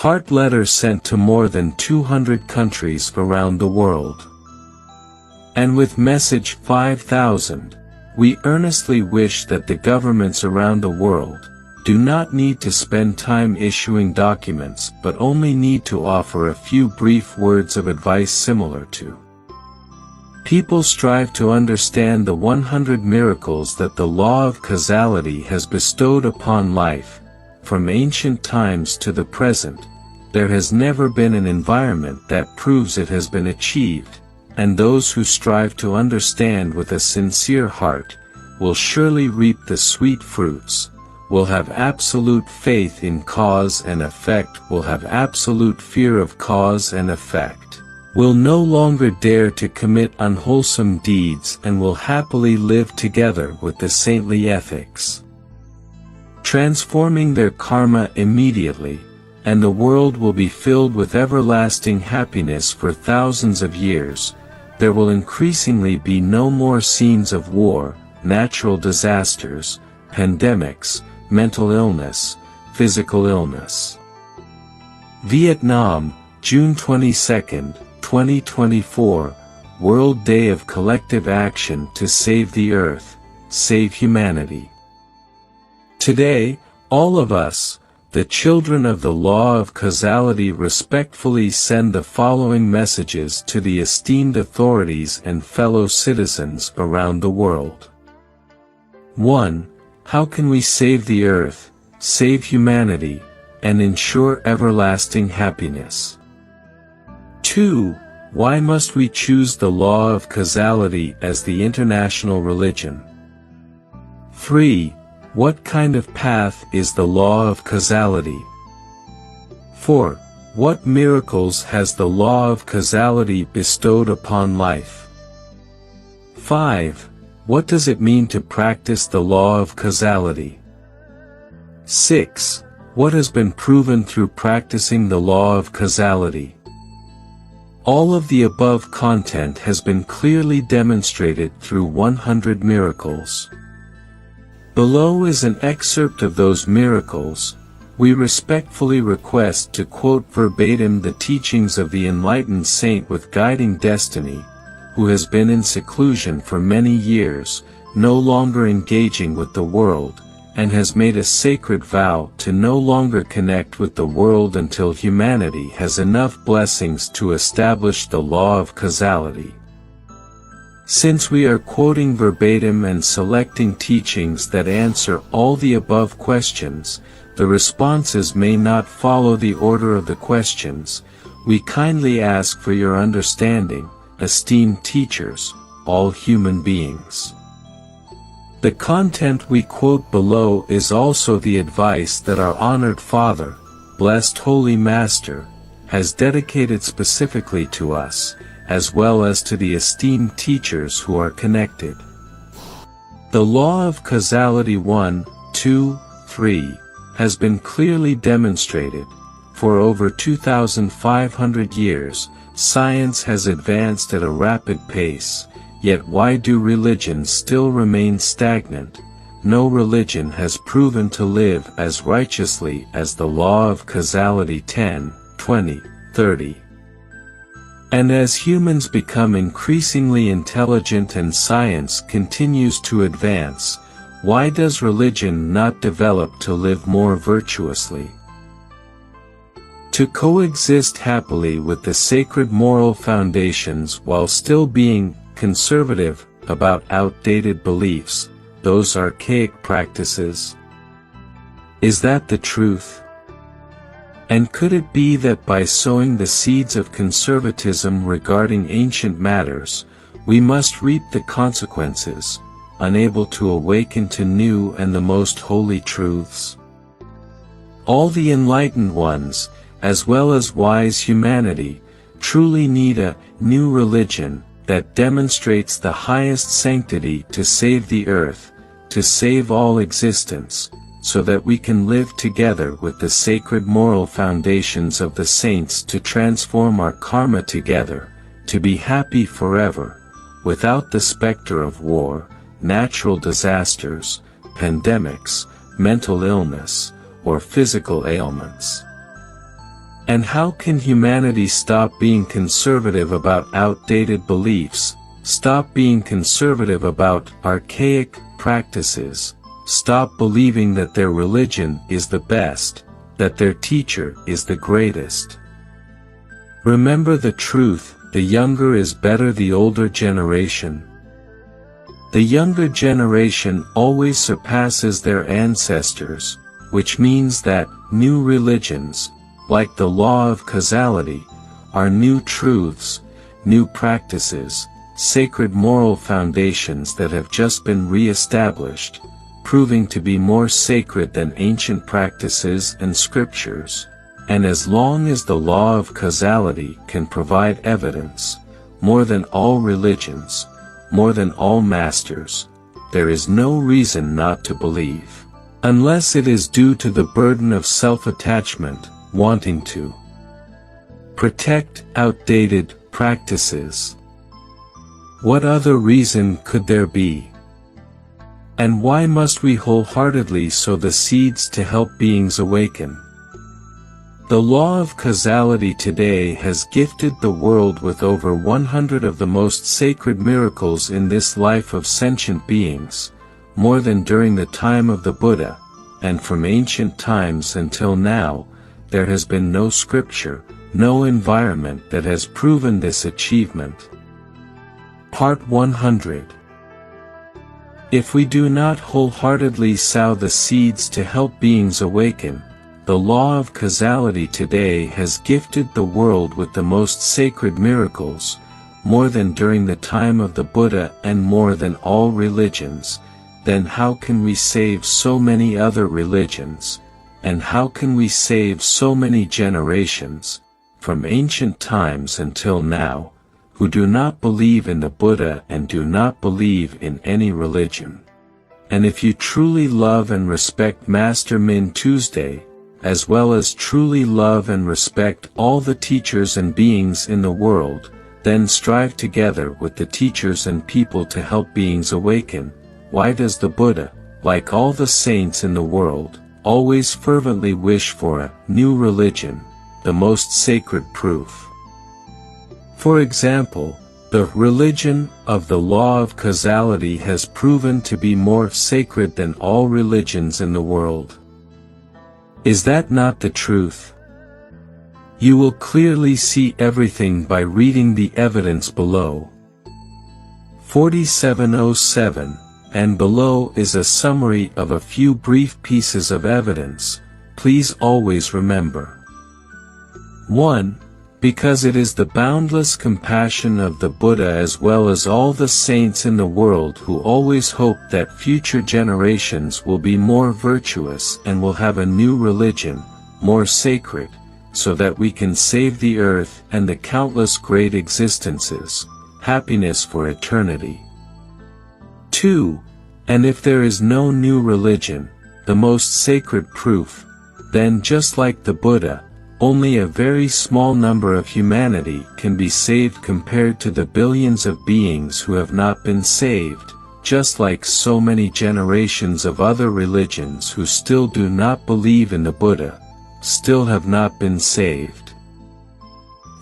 Heart letters sent to more than 200 countries around the world. And with message 5000, we earnestly wish that the governments around the world do not need to spend time issuing documents but only need to offer a few brief words of advice similar to: people strive to understand the 100 miracles that the law of causality has bestowed upon life. From ancient times to the present, there has never been an environment that proves it has been achieved, and those who strive to understand with a sincere heart will surely reap the sweet fruits, will have absolute faith in cause and effect, will have absolute fear of cause and effect, will no longer dare to commit unwholesome deeds, and will happily live together with the saintly ethics, transforming their karma immediately, and the world will be filled with everlasting happiness for thousands of years. There will increasingly be no more scenes of war, natural disasters, pandemics, mental illness, physical illness. Vietnam, June 22, 2024, World Day of Collective Action to Save the Earth, Save Humanity. Today, all of us, the children of the law of causality, respectfully send the following messages to the esteemed authorities and fellow citizens around the world. 1. How can we save the earth, save humanity, and ensure everlasting happiness? 2. Why must we choose the law of causality as the international religion? 3. What kind of path is the law of causality? 4. What miracles has the law of causality bestowed upon life? 5. What does it mean to practice the law of causality? 6. What has been proven through practicing the law of causality? All of the above content has been clearly demonstrated through 100 miracles. Below is an excerpt of those miracles. We respectfully request to quote verbatim the teachings of the enlightened saint with guiding destiny, who has been in seclusion for many years, no longer engaging with the world, and has made a sacred vow to no longer connect with the world until humanity has enough blessings to establish the law of causality. Since we are quoting verbatim and selecting teachings that answer all the above questions, the responses may not follow the order of the questions. We kindly ask for your understanding, esteemed teachers, all human beings. The content we quote below is also the advice that our honored Father, Blessed Holy Master, has dedicated specifically to us, as well as to the esteemed teachers who are connected. The law of causality 1, 2, 3 has been clearly demonstrated. For over 2,500 years, science has advanced at a rapid pace, yet why do religions still remain stagnant? No religion has proven to live as righteously as the law of causality 10, 20, 30. And as humans become increasingly intelligent and science continues to advance, why does religion not develop to live more virtuously? To coexist happily with the sacred moral foundations while still being conservative about outdated beliefs, those archaic practices? Is that the truth? And could it be that by sowing the seeds of conservatism regarding ancient matters, we must reap the consequences, unable to awaken to new and the most holy truths? All the enlightened ones, as well as wise humanity, truly need a new religion that demonstrates the highest sanctity to save the earth, to save all existence, so that we can live together with the sacred moral foundations of the saints to transform our karma together, to be happy forever, without the specter of war, natural disasters, pandemics, mental illness, or physical ailments. And how can humanity stop being conservative about outdated beliefs, stop being conservative about archaic practices, stop believing that their religion is the best, that their teacher is the greatest? Remember the truth, the younger is better the older generation. The younger generation always surpasses their ancestors, which means that new religions, like the law of causality, are new truths, new practices, sacred moral foundations that have just been re-established, proving to be more sacred than ancient practices and scriptures. And as long as the law of causality can provide evidence, more than all religions, more than all masters, there is no reason not to believe, unless it is due to the burden of self-attachment, wanting to protect outdated practices. What other reason could there be? And why must we wholeheartedly sow the seeds to help beings awaken? The law of causality today has gifted the world with over 100 of the most sacred miracles in this life of sentient beings, more than during the time of the Buddha, and from ancient times until now, there has been no scripture, no environment that has proven this achievement. Part 100. If we do not wholeheartedly sow the seeds to help beings awaken, the law of causality today has gifted the world with the most sacred miracles, more than during the time of the Buddha and more than all religions. Then how can we save so many other religions? And how can we save so many generations, from ancient times until now, who do not believe in the Buddha and do not believe in any religion? And if you truly love and respect Master Min Tuesday, as well as truly love and respect all the teachers and beings in the world, then strive together with the teachers and people to help beings awaken. Why does the Buddha, like all the saints in the world, always fervently wish for a new religion, the most sacred proof? For example, the religion of the law of causality has proven to be more sacred than all religions in the world. Is that not the truth? You will clearly see everything by reading the evidence below. 4707, and below is a summary of a few brief pieces of evidence. Please always remember. 1. Because it is the boundless compassion of the Buddha as well as all the saints in the world who always hope that future generations will be more virtuous and will have a new religion, more sacred, so that we can save the earth and the countless great existences, happiness for eternity. 2. And if there is no new religion, the most sacred proof, then just like the Buddha, only a very small number of humanity can be saved compared to the billions of beings who have not been saved, just like so many generations of other religions who still do not believe in the Buddha, still have not been saved.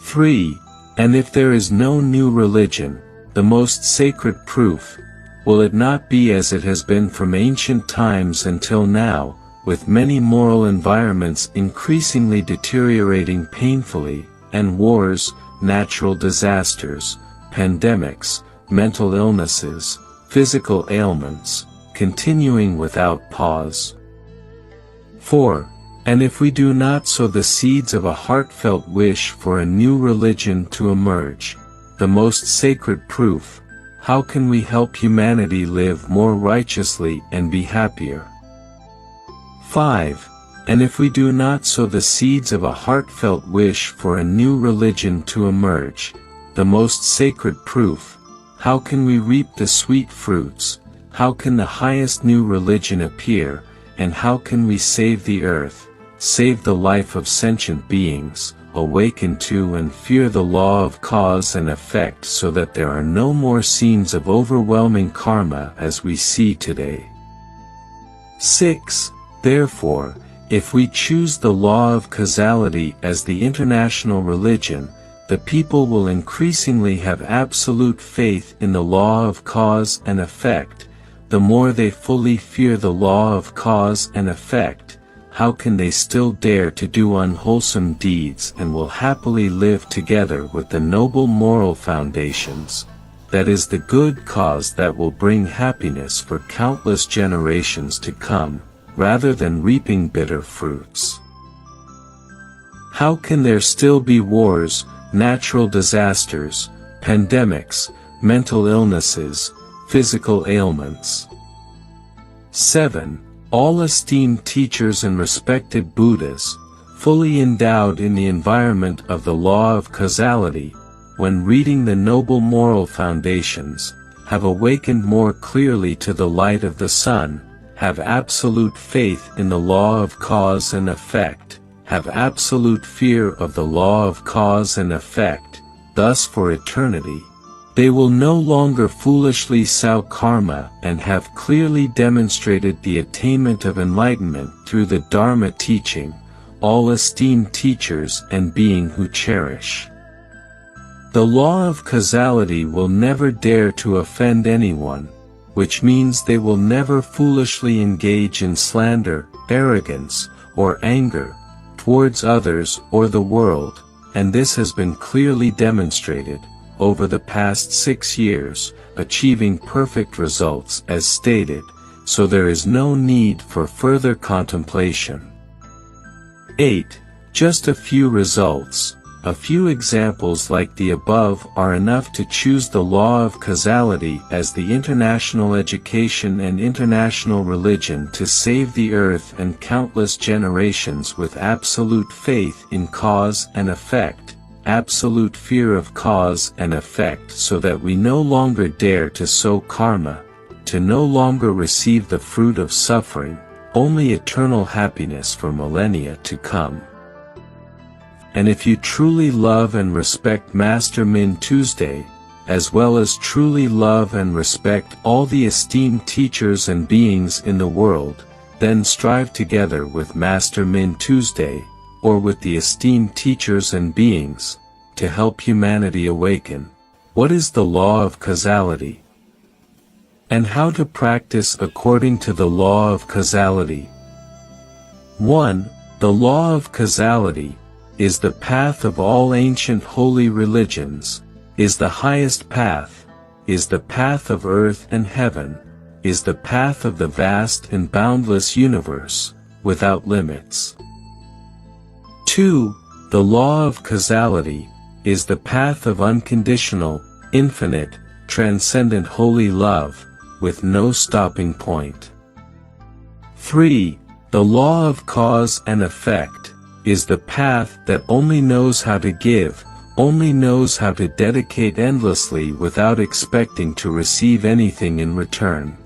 3. And if there is no new religion, the most sacred proof, will it not be as it has been from ancient times until now, with many moral environments increasingly deteriorating painfully, and wars, natural disasters, pandemics, mental illnesses, physical ailments, continuing without pause? 4. And if we do not sow the seeds of a heartfelt wish for a new religion to emerge, the most sacred proof, how can we help humanity live more righteously and be happier? 5. And if we do not sow the seeds of a heartfelt wish for a new religion to emerge, the most sacred proof, how can we reap the sweet fruits, how can the highest new religion appear, and how can we save the earth, save the life of sentient beings, awaken to and fear the law of cause and effect so that there are no more scenes of overwhelming karma as we see today? 6. Therefore, If we choose the law of causality as the international religion, the people will increasingly have absolute faith in the law of cause and effect. The more they fully fear the law of cause and effect, how can they still dare to do unwholesome deeds and will happily live together with the noble moral foundations? That is the good cause that will bring happiness for countless generations to come, rather than reaping bitter fruits. How can there still be wars, natural disasters, pandemics, mental illnesses, physical ailments? 7. All esteemed teachers and respected Buddhas, fully endowed in the environment of the law of causality, when reading the noble moral foundations, have awakened more clearly to the light of the sun, have absolute faith in the law of cause and effect, have absolute fear of the law of cause and effect, thus for eternity. They will no longer foolishly sow karma and have clearly demonstrated the attainment of enlightenment through the Dharma teaching, all esteemed teachers and being who cherish the law of causality will never dare to offend anyone, which means they will never foolishly engage in slander, arrogance, or anger towards others or the world, and this has been clearly demonstrated over the past 6 years, achieving perfect results as stated, so there is no need for further contemplation. 8. Just a few results. A few examples like the above are enough to choose the law of causality as the international education and international religion to save the earth and countless generations with absolute faith in cause and effect, absolute fear of cause and effect so that we no longer dare to sow karma, to no longer receive the fruit of suffering, only eternal happiness for millennia to come. And if you truly love and respect Master Min Tuesday, as well as truly love and respect all the esteemed teachers and beings in the world, then strive together with Master Min Tuesday, or with the esteemed teachers and beings, to help humanity awaken. What is the law of causality? And how to practice according to the law of causality? 1. The law of causality is the path of all ancient holy religions, is the highest path, is the path of earth and heaven, is the path of the vast and boundless universe, without limits. 2. The law of causality is the path of unconditional, infinite, transcendent holy love, with no stopping point. 3. The law of cause and effect is the path that only knows how to give, only knows how to dedicate endlessly without expecting to receive anything in return.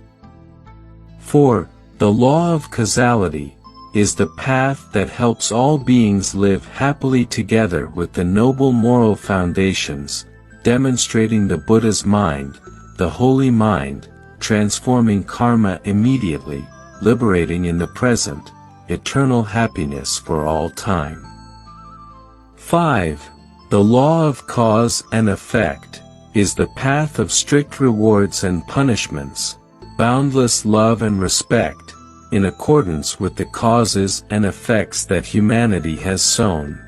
4. The law of causality is the path that helps all beings live happily together with the noble moral foundations, demonstrating the Buddha's mind, the holy mind, transforming karma immediately, liberating in the present, eternal happiness for all time. 5. The law of cause and effect is the path of strict rewards and punishments, boundless love and respect, in accordance with the causes and effects that humanity has sown.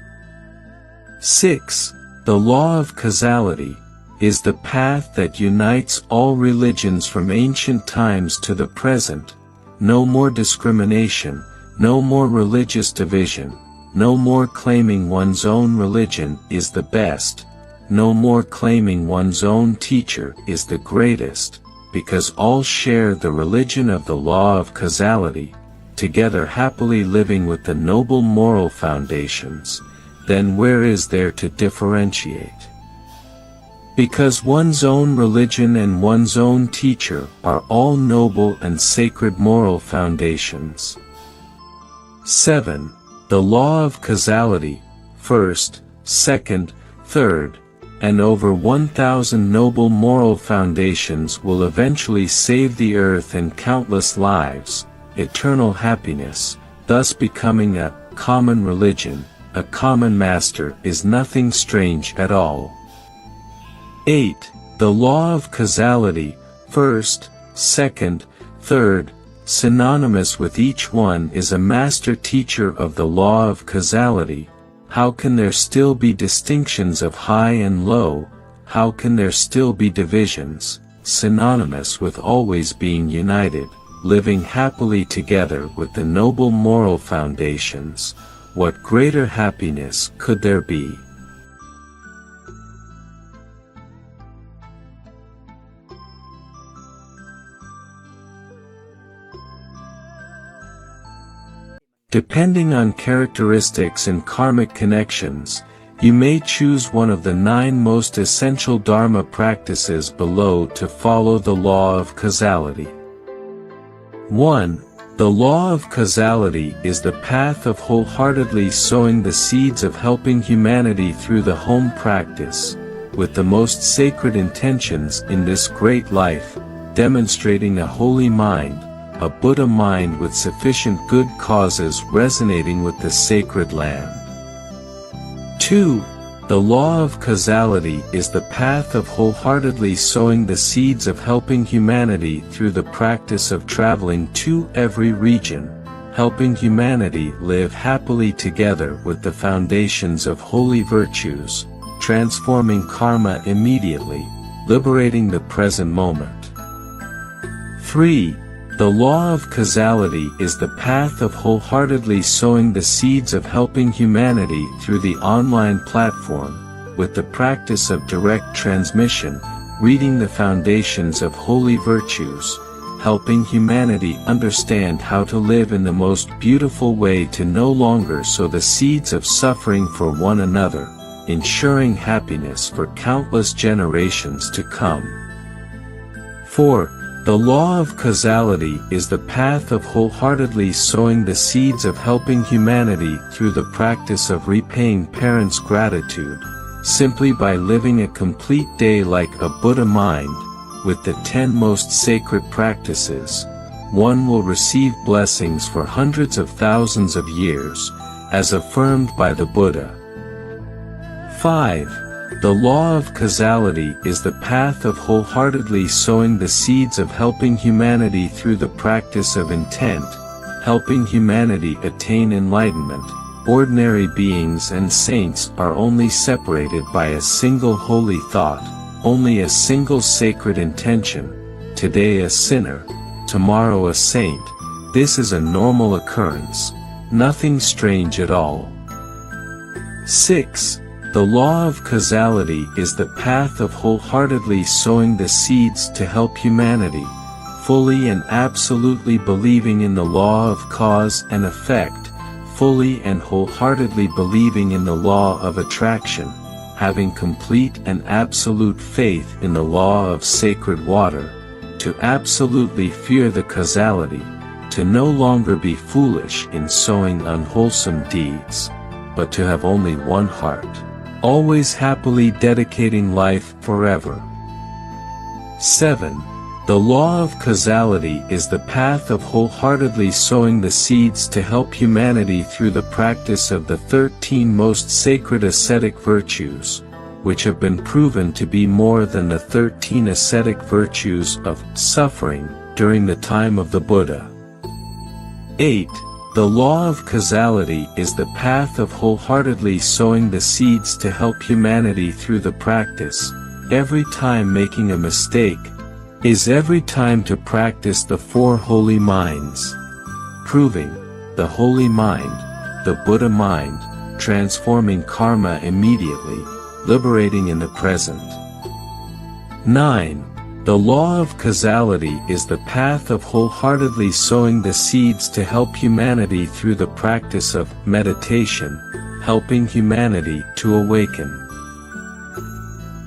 6. The law of causality is the path that unites all religions from ancient times to the present. No more discrimination, no more religious division, no more claiming one's own religion is the best, no more claiming one's own teacher is the greatest, because all share the religion of the law of causality, together happily living with the noble moral foundations. Then where is there to differentiate? Because one's own religion and one's own teacher are all noble and sacred moral foundations. 7. The law of causality, first, second, third, and over 1,000 noble moral foundations will eventually save the earth and countless lives, eternal happiness, thus becoming a common religion, a common master is nothing strange at all. 8. The law of causality, first, second, third, synonymous with each one is a master teacher of the law of causality. How can there still be distinctions of high and low? How can there still be divisions, synonymous with always being united, living happily together with the noble moral foundations? What greater happiness could there be? Depending on characteristics and karmic connections, you may choose one of the 9 most essential Dharma practices below to follow the law of causality. 1. The law of causality is the path of wholeheartedly sowing the seeds of helping humanity through the home practice, with the most sacred intentions in this great life, demonstrating a holy mind, a Buddha mind with sufficient good causes resonating with the sacred land. 2. The law of causality is the path of wholeheartedly sowing the seeds of helping humanity through the practice of traveling to every region, helping humanity live happily together with the foundations of holy virtues, transforming karma immediately, liberating the present moment. 3. The law of causality is the path of wholeheartedly sowing the seeds of helping humanity through the online platform, with the practice of direct transmission, reading the foundations of holy virtues, helping humanity understand how to live in the most beautiful way to no longer sow the seeds of suffering for one another, ensuring happiness for countless generations to come. 4. The law of causality is the path of wholeheartedly sowing the seeds of helping humanity through the practice of repaying parents' gratitude, simply by living a complete day like a Buddha mind, with the 10 most sacred practices. One will receive blessings for hundreds of thousands of years, as affirmed by the Buddha. 5. The law of causality is the path of wholeheartedly sowing the seeds of helping humanity through the practice of intent, helping humanity attain enlightenment. Ordinary beings and saints are only separated by a single holy thought, only a single sacred intention. Today a sinner, tomorrow a saint. This is a normal occurrence, nothing strange at all. 6. The law of causality is the path of wholeheartedly sowing the seeds to help humanity, fully and absolutely believing in the law of cause and effect, fully and wholeheartedly believing in the law of attraction, having complete and absolute faith in the law of sacred water, to absolutely fear the causality, to no longer be foolish in sowing unwholesome deeds, but to have only one heart, always happily dedicating life forever. 7. The law of causality is the path of wholeheartedly sowing the seeds to help humanity through the practice of the 13 most sacred ascetic virtues, which have been proven to be more than the 13 ascetic virtues of suffering during the time of the Buddha. 8. The law of causality is the path of wholeheartedly sowing the seeds to help humanity through the practice. Every time making a mistake is every time to practice the 4 holy minds, proving the holy mind, the Buddha mind, transforming karma immediately, liberating in the present. 9. The law of causality is the path of wholeheartedly sowing the seeds to help humanity through the practice of meditation, helping humanity to awaken.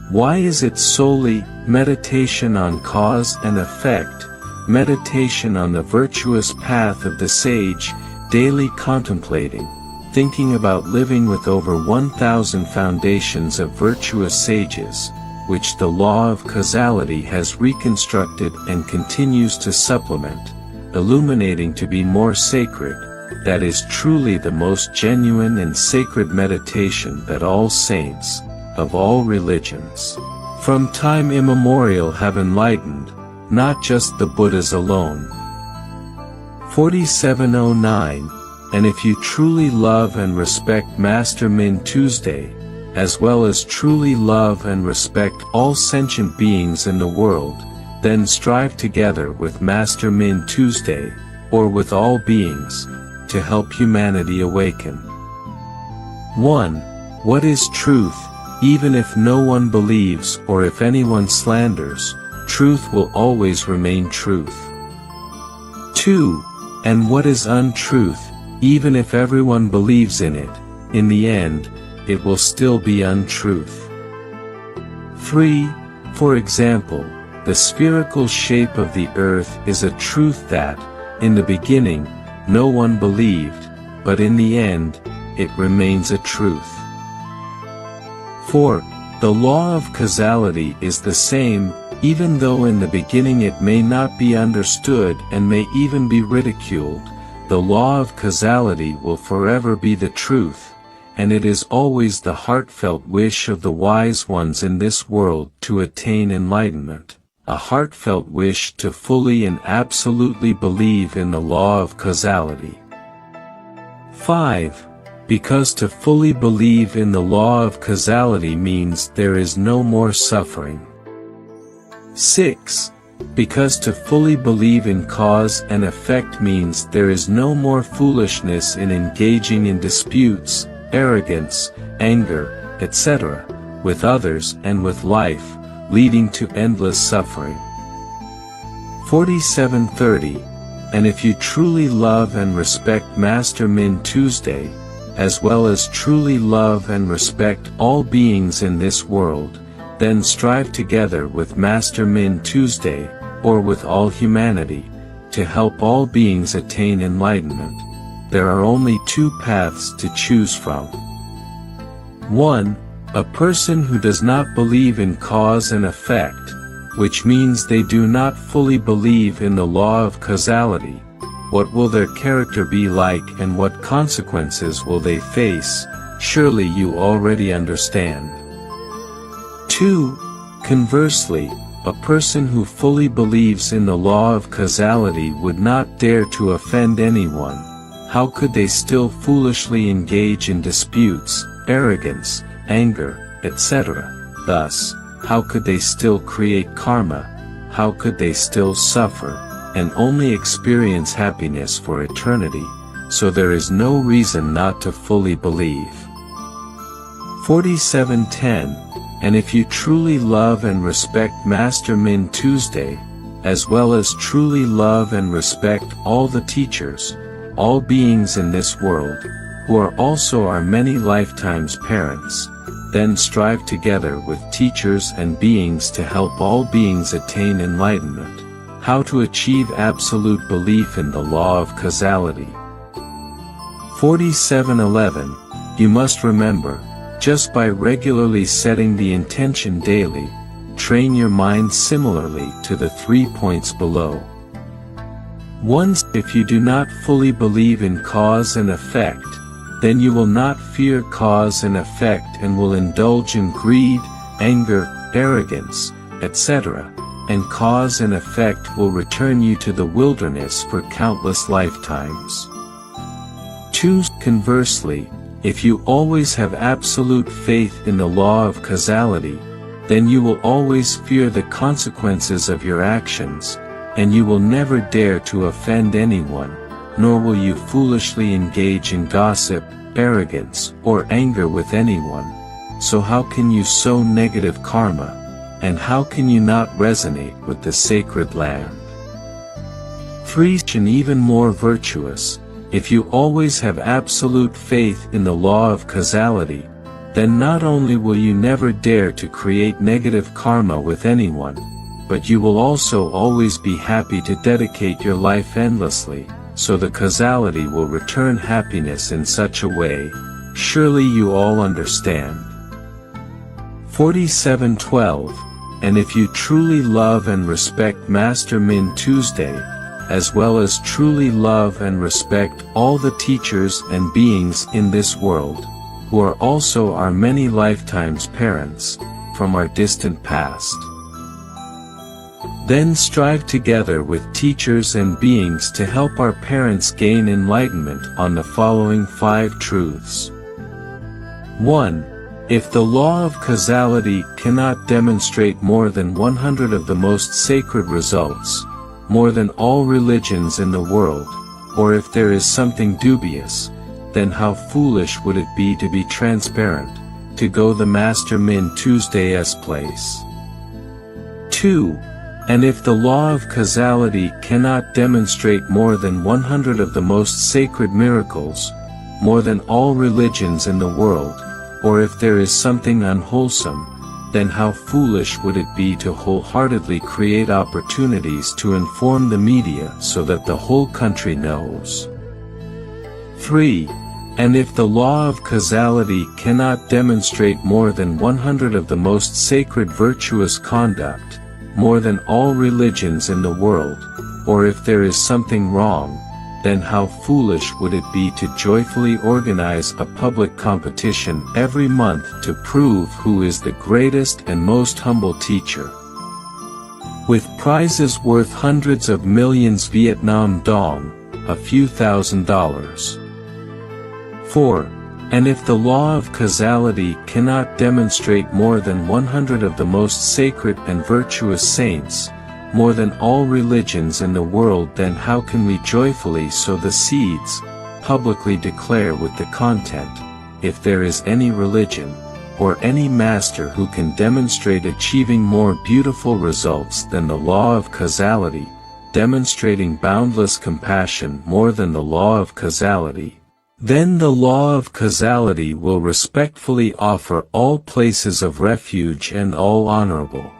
Why is it solely meditation on cause and effect, meditation on the virtuous path of the sage, daily contemplating, thinking about living with over 1,000 foundations of virtuous sages, which the law of causality has reconstructed and continues to supplement, illuminating to be more sacred, that is truly the most genuine and sacred meditation that all saints, of all religions, from time immemorial have enlightened, not just the Buddhas alone. 4709. And if you truly love and respect Master Min Tuesday, as well as truly love and respect all sentient beings in the world, then strive together with Master Min Tuesday, or with all beings, to help humanity awaken. 1. What is truth? Even if no one believes or if anyone slanders, truth will always remain truth. 2. And what is untruth? Even if everyone believes in it, in the end, it will still be untruth. 3. For example, the spherical shape of the earth is a truth that, in the beginning, no one believed, but in the end, it remains a truth. 4. The law of causality is the same, even though in the beginning it may not be understood and may even be ridiculed. The law of causality will forever be the truth, and it is always the heartfelt wish of the wise ones in this world to attain enlightenment, a heartfelt wish to fully and absolutely believe in the law of causality. 5. Because to fully believe in the law of causality means there is no more suffering. 6. Because to fully believe in cause and effect means there is no more foolishness in engaging in disputes, arrogance, anger, etc., with others and with life, leading to endless suffering. 4730. And if you truly love and respect Master Min Tuesday, as well as truly love and respect all beings in this world, then strive together with Master Min Tuesday, or with all humanity, to help all beings attain enlightenment. There are only two paths to choose from. 1. A person who does not believe in cause and effect, which means they do not fully believe in the law of causality. What will their character be like and what consequences will they face? Surely you already understand. 2. Conversely, a person who fully believes in the law of causality would not dare to offend anyone. How could they still foolishly engage in disputes, arrogance, anger, etc.? Thus, how could they still create karma? How could they still suffer, and only experience happiness for eternity? So there is no reason not to fully believe. 4710. And if you truly love and respect Master Min Tuesday, as well as truly love and respect all the teachers, all beings in this world, who are also our many lifetimes parents, then strive together with teachers and beings to help all beings attain enlightenment. How to achieve absolute belief in the law of causality. 4711. You must remember, just by regularly setting the intention daily, train your mind similarly to the 3 points below. 1. If you do not fully believe in cause and effect, then you will not fear cause and effect and will indulge in greed, anger, arrogance, etc., and cause and effect will return you to the wilderness for countless lifetimes. 2. Conversely, if you always have absolute faith in the law of causality, then you will always fear the consequences of your actions, and you will never dare to offend anyone, nor will you foolishly engage in gossip, arrogance, or anger with anyone. So how can you sow negative karma, and how can you not resonate with the sacred land? 3. And even more virtuous, if you always have absolute faith in the law of causality, then not only will you never dare to create negative karma with anyone, but you will also always be happy to dedicate your life endlessly, so the causality will return happiness in such a way. Surely you all understand. 4712. And if you truly love and respect Master Min Tuesday, as well as truly love and respect all the teachers and beings in this world, who are also our many lifetimes parents, from our distant past. Then strive together with teachers and beings to help our parents gain enlightenment on the following 5 truths. 1. If the law of causality cannot demonstrate more than 100 of the most sacred results, more than all religions in the world, or if there is something dubious, then how foolish would it be to be transparent, to go the Master Min Tuesday's place. 2. And if the law of causality cannot demonstrate more than 100 of the most sacred miracles, more than all religions in the world, or if there is something unwholesome, then how foolish would it be to wholeheartedly create opportunities to inform the media so that the whole country knows. 3. And if the law of causality cannot demonstrate more than 100 of the most sacred virtuous conduct, more than all religions in the world, or if there is something wrong, then how foolish would it be to joyfully organize a public competition every month to prove who is the greatest and most humble teacher, with prizes worth hundreds of millions Vietnam dong, a few $1,000s. 4. And if the law of causality cannot demonstrate more than 100 of the most sacred and virtuous saints, more than all religions in the world, then how can we joyfully sow the seeds, publicly declare with the content, if there is any religion, or any master who can demonstrate achieving more beautiful results than the law of causality, demonstrating boundless compassion more than the law of causality, then the law of causality will respectfully offer all places of refuge and all honorable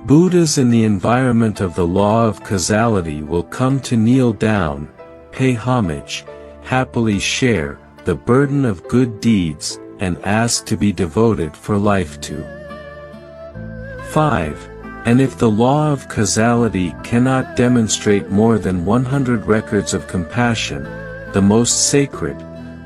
Buddhas in the environment of the law of causality will come to kneel down, pay homage, happily share the burden of good deeds, and ask to be devoted for life to. 5. And if the law of causality cannot demonstrate more than 100 records of compassion, the most sacred,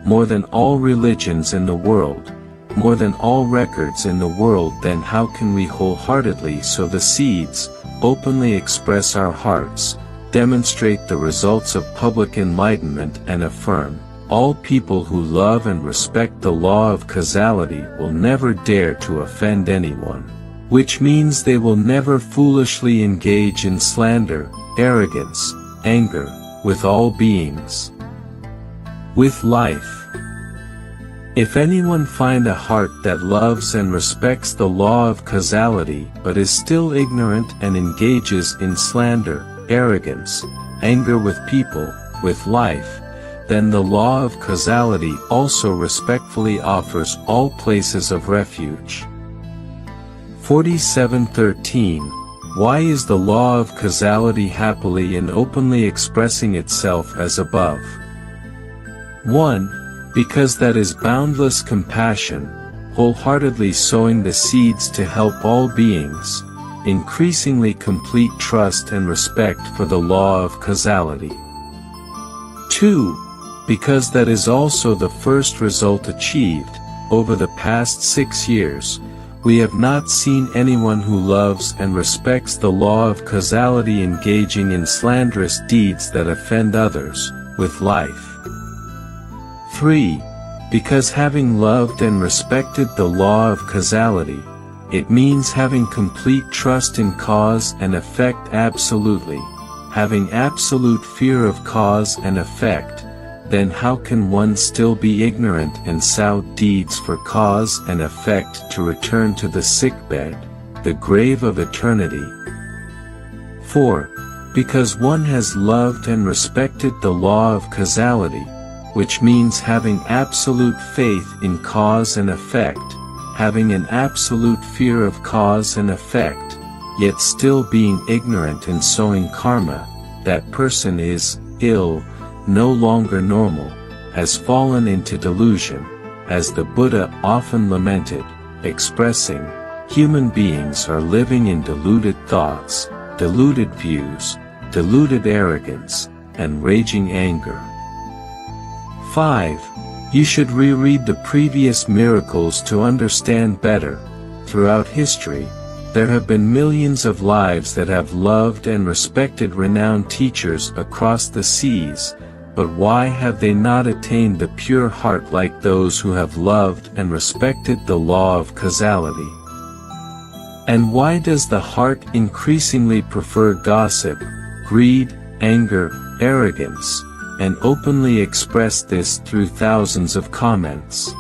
more than all religions in the world, more than all records in the world, then how can we wholeheartedly sow the seeds, openly express our hearts, demonstrate the results of public enlightenment, and affirm, all people who love and respect the law of causality will never dare to offend anyone, which means they will never foolishly engage in slander, arrogance, anger, with all beings, with life. If anyone find a heart that loves and respects the law of causality but is still ignorant and engages in slander, arrogance, anger with people, with life, then the law of causality also respectfully offers all places of refuge. 47:13. Why is the law of causality happily and openly expressing itself as above? 1. Because that is boundless compassion, wholeheartedly sowing the seeds to help all beings, increasingly complete trust and respect for the law of causality. 2. Because that is also the first result achieved. Over the past 6 years, we have not seen anyone who loves and respects the law of causality engaging in slanderous deeds that offend others, with life. 3. Because having loved and respected the law of causality, it means having complete trust in cause and effect absolutely, having absolute fear of cause and effect, then how can one still be ignorant and sow deeds for cause and effect to return to the sickbed, the grave of eternity? 4. Because one has loved and respected the law of causality, which means having absolute faith in cause and effect, having an absolute fear of cause and effect, yet still being ignorant and sowing karma, that person is ill, no longer normal, has fallen into delusion, as the Buddha often lamented, expressing, human beings are living in deluded thoughts, deluded views, deluded arrogance, and raging anger. 5. You should reread the previous miracles to understand better. Throughout history, there have been millions of lives that have loved and respected renowned teachers across the seas, but why have they not attained the pure heart like those who have loved and respected the law of causality? And why does the heart increasingly prefer gossip, greed, anger, arrogance, and openly express this through thousands of comments?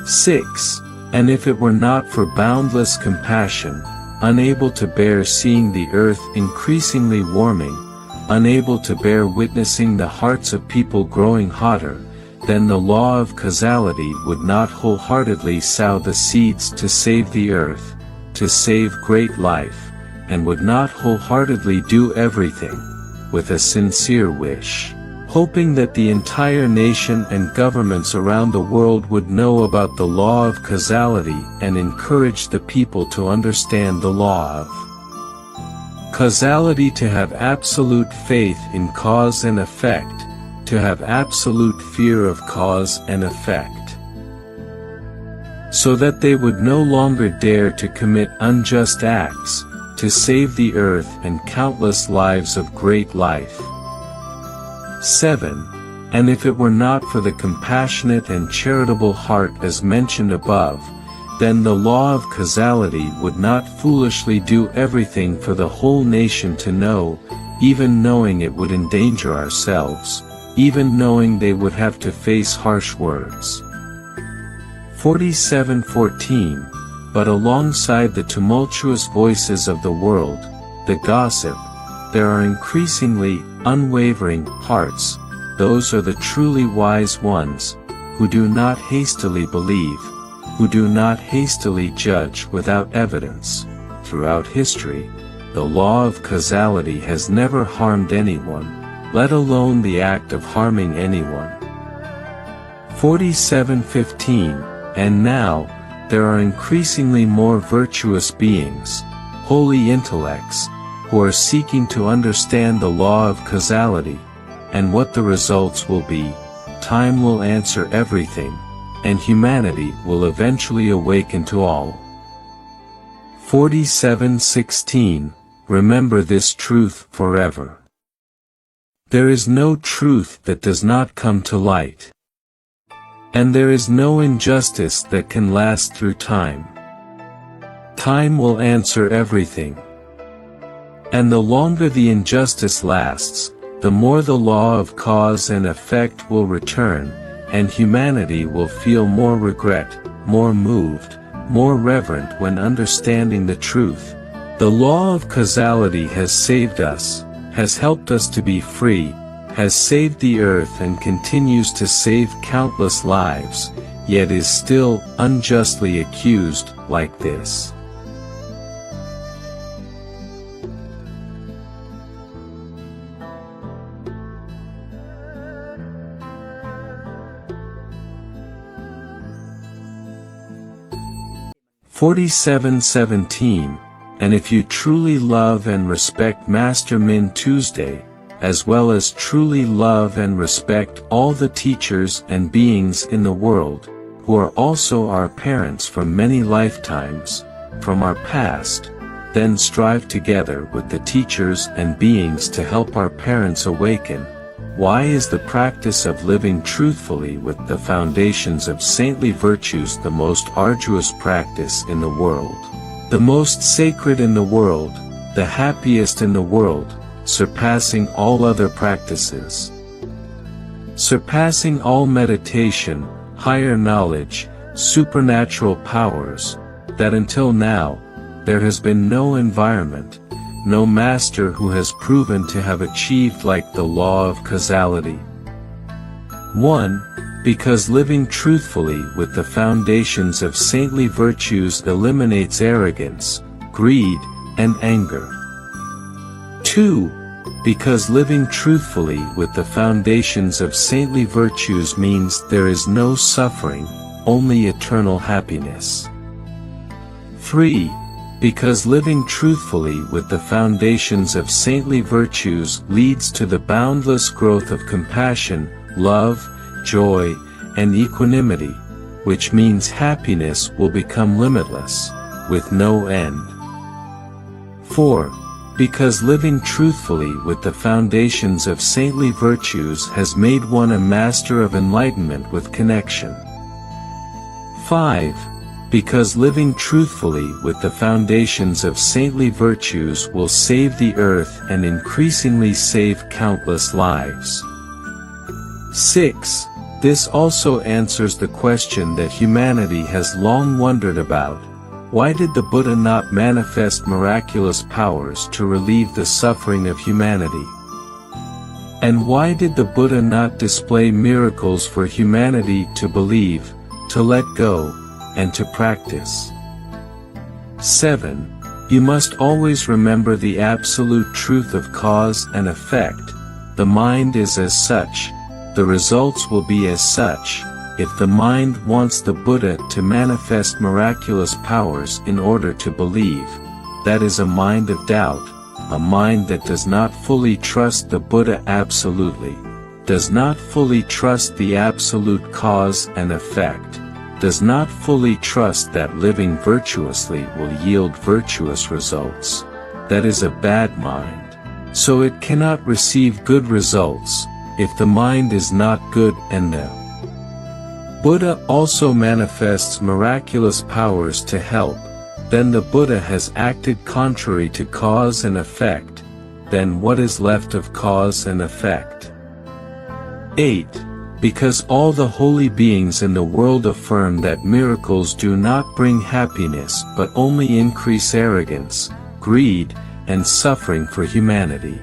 6. And if it were not for boundless compassion, unable to bear seeing the earth increasingly warming, unable to bear witnessing the hearts of people growing hotter, then the law of causality would not wholeheartedly sow the seeds to save the earth, to save great life, and would not wholeheartedly do everything, with a sincere wish, hoping that the entire nation and governments around the world would know about the law of causality and encourage the people to understand the law of causality, to have absolute faith in cause and effect, to have absolute fear of cause and effect, so that they would no longer dare to commit unjust acts, to save the earth and countless lives of great life. 7. And if it were not for the compassionate and charitable heart as mentioned above, then the law of causality would not foolishly do everything for the whole nation to know, even knowing it would endanger ourselves, even knowing they would have to face harsh words. 47:14. But alongside the tumultuous voices of the world, the gossip, there are increasingly unwavering hearts. Those are the truly wise ones, who do not hastily believe, who do not hastily judge without evidence. Throughout history, the law of causality has never harmed anyone, let alone the act of harming anyone. 47:15. And now, there are increasingly more virtuous beings, holy intellects, who are seeking to understand the law of causality, and what the results will be. Time will answer everything, and humanity will eventually awaken to all. 47:16. Remember this truth forever. There is no truth that does not come to light. And there is no injustice that can last through time. Time will answer everything. And the longer the injustice lasts, the more the law of cause and effect will return, and humanity will feel more regret, more moved, more reverent when understanding the truth. The law of causality has saved us, has helped us to be free, has saved the earth and continues to save countless lives, yet is still unjustly accused like this. (47:17) And if you truly love and respect Master Min Tuesday, as well as truly love and respect all the teachers and beings in the world, who are also our parents from many lifetimes, from our past, then strive together with the teachers and beings to help our parents awaken. Why is the practice of living truthfully with the foundations of saintly virtues the most arduous practice in the world? The most sacred in the world, the happiest in the world, surpassing all other practices, surpassing all meditation, higher knowledge, supernatural powers, that until now, there has been no environment, no master who has proven to have achieved like the law of causality. 1. Because living truthfully with the foundations of saintly virtues eliminates arrogance, greed, and anger. 2. Because living truthfully with the foundations of saintly virtues means there is no suffering, only eternal happiness. 3. Because living truthfully with the foundations of saintly virtues leads to the boundless growth of compassion, love, joy, and equanimity, which means happiness will become limitless, with no end. 4. Because living truthfully with the foundations of saintly virtues has made one a master of enlightenment with connection. 5. Because living truthfully with the foundations of saintly virtues will save the earth and increasingly save countless lives. 6. This also answers the question that humanity has long wondered about: why did the Buddha not manifest miraculous powers to relieve the suffering of humanity? And why did the Buddha not display miracles for humanity to believe, to let go, and to practice? 7. You must always remember the absolute truth of cause and effect. The mind is as such, the results will be as such. If the mind wants the Buddha to manifest miraculous powers in order to believe, that is a mind of doubt, a mind that does not fully trust the Buddha absolutely, does not fully trust the absolute cause and effect, does not fully trust that living virtuously will yield virtuous results. That is a bad mind. So it cannot receive good results, if the mind is not good and the Buddha also manifests miraculous powers to help, then the Buddha has acted contrary to cause and effect. Then what is left of cause and effect? 8. Because all the holy beings in the world affirm that miracles do not bring happiness but only increase arrogance, greed, and suffering for humanity.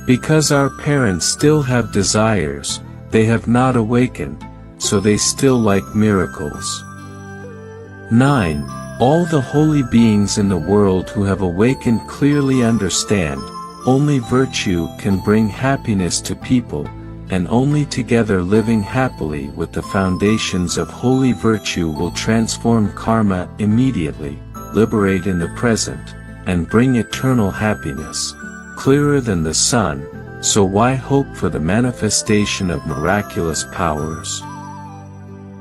Because our parents still have desires, they have not awakened, so they still like miracles. 9. All the holy beings in the world who have awakened clearly understand, only virtue can bring happiness to people, and only together living happily with the foundations of holy virtue will transform karma immediately, liberate in the present, and bring eternal happiness, clearer than the sun. So why hope for the manifestation of miraculous powers?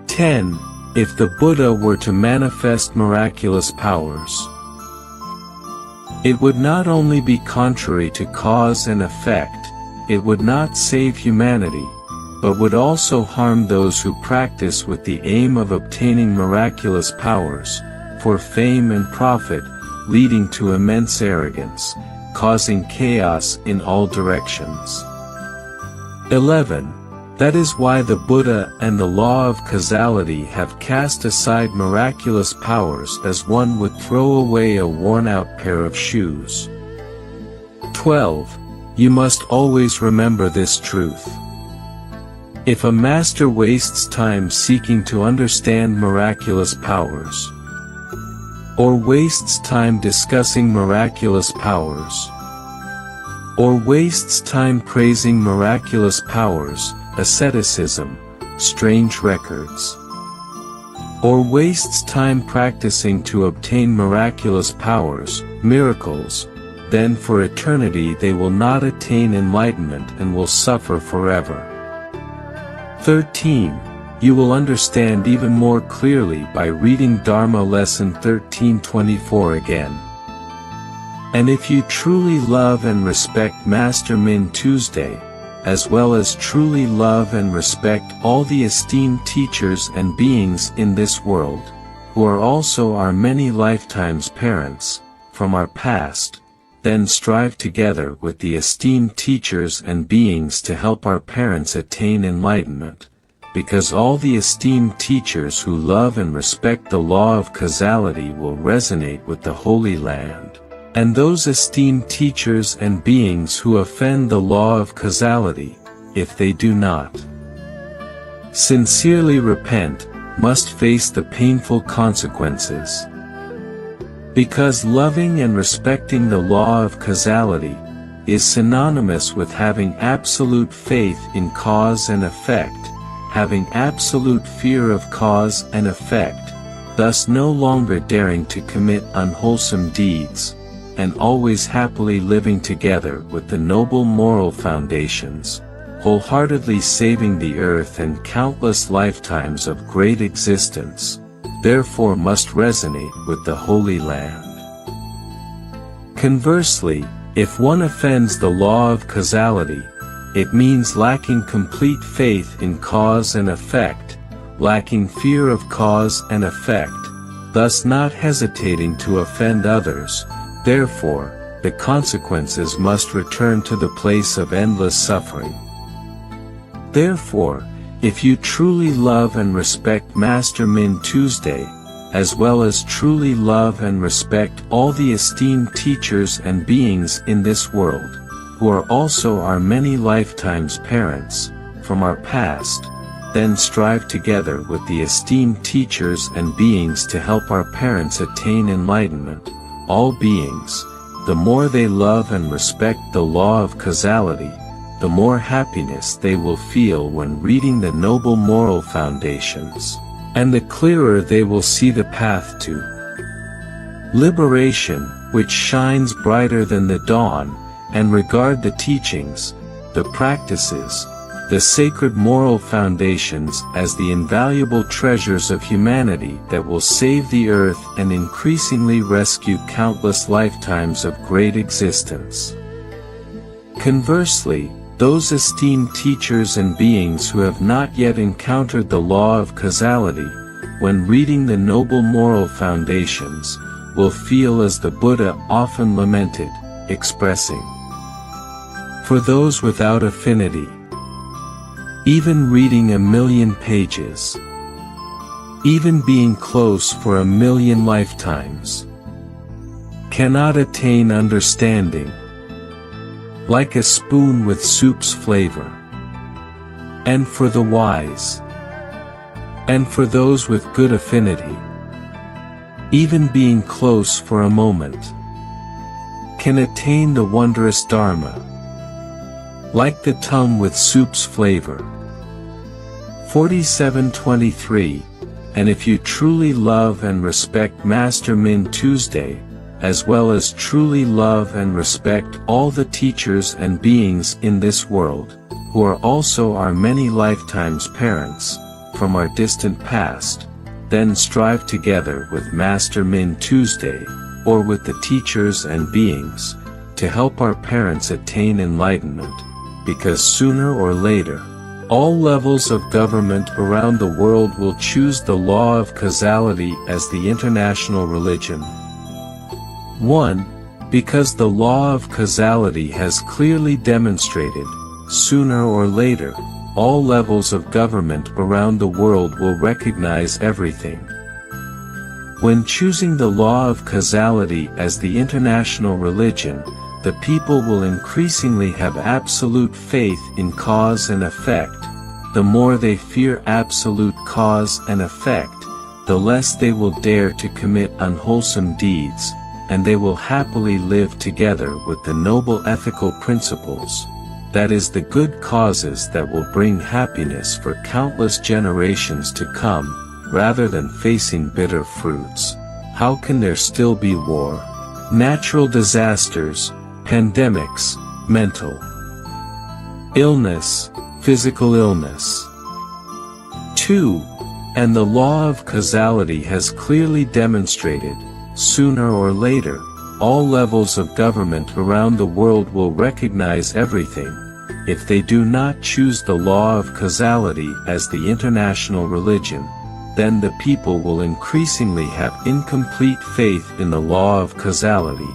10. If the Buddha were to manifest miraculous powers, it would not only be contrary to cause and effect, it would not save humanity, but would also harm those who practice with the aim of obtaining miraculous powers, for fame and profit, leading to immense arrogance, causing chaos in all directions. 11. That is why the Buddha and the law of causality have cast aside miraculous powers as one would throw away a worn-out pair of shoes. 12. You must always remember this truth. If a master wastes time seeking to understand miraculous powers, or wastes time discussing miraculous powers, or wastes time praising miraculous powers, asceticism, strange records, or wastes time practicing to obtain miraculous powers, miracles, then for eternity they will not attain enlightenment and will suffer forever. 13. You will understand even more clearly by reading Dharma Lesson 1324 again. And if you truly love and respect Master Min Tuesday, as well as truly love and respect all the esteemed teachers and beings in this world, who are also our many lifetimes parents, from our past, then strive together with the esteemed teachers and beings to help our parents attain enlightenment, because all the esteemed teachers who love and respect the law of causality will resonate with the Holy Land, and those esteemed teachers and beings who offend the law of causality, if they do not sincerely repent, must face the painful consequences. Because loving and respecting the law of causality is synonymous with having absolute faith in cause and effect, having absolute fear of cause and effect, thus no longer daring to commit unwholesome deeds, and always happily living together with the noble moral foundations, wholeheartedly saving the earth and countless lifetimes of great existence, therefore must resonate with the Holy Land. Conversely, if one offends the law of causality, it means lacking complete faith in cause and effect, lacking fear of cause and effect, thus not hesitating to offend others. Therefore, the consequences must return to the place of endless suffering. Therefore, if you truly love and respect Master Min Tuesday, as well as truly love and respect all the esteemed teachers and beings in this world, who are also our many lifetimes parents, from our past, then strive together with the esteemed teachers and beings to help our parents attain enlightenment. All beings, the more they love and respect the law of causality, the more happiness they will feel when reading the noble moral foundations, and the clearer they will see the path to liberation, which shines brighter than the dawn, and regard the teachings, the practices, the sacred moral foundations as the invaluable treasures of humanity that will save the earth and increasingly rescue countless lifetimes of great existence. Conversely, those esteemed teachers and beings who have not yet encountered the law of causality, when reading the noble moral foundations, will feel as the Buddha often lamented, expressing, "For those without affinity, even reading 1,000,000 pages, even being close for 1,000,000 lifetimes, cannot attain understanding, like a spoon with soup's flavor. And for the wise, and for those with good affinity, even being close for a moment, can attain the wondrous Dharma, like the tongue with soup's flavor." 47:23. And if you truly love and respect Master Min Tuesday, as well as truly love and respect all the teachers and beings in this world, who are also our many lifetimes parents, from our distant past, then strive together with Master Min Tuesday, or with the teachers and beings, to help our parents attain enlightenment, because sooner or later, all levels of government around the world will choose the law of causality as the international religion. 1. Because the law of causality has clearly demonstrated, sooner or later, all levels of government around the world will recognize everything. When choosing the law of causality as the international religion, the people will increasingly have absolute faith in cause and effect. The more they fear absolute cause and effect, the less they will dare to commit unwholesome deeds, and they will happily live together with the noble ethical principles, that is, the good causes that will bring happiness for countless generations to come, rather than facing bitter fruits. How can there still be war, natural disasters, pandemics, mental illness, physical illness? 2. And the law of causality has clearly demonstrated, sooner or later, all levels of government around the world will recognize everything. If they do not choose the law of causality as the international religion, then the people will increasingly have incomplete faith in the law of causality,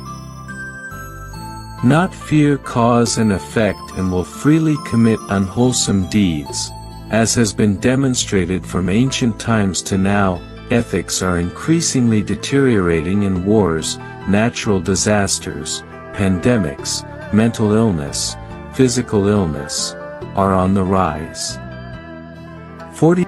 not fear cause and effect, and will freely commit unwholesome deeds. As has been demonstrated from ancient times to now, ethics are increasingly deteriorating in wars, natural disasters, pandemics, mental illness, physical illness, are on the rise. 40.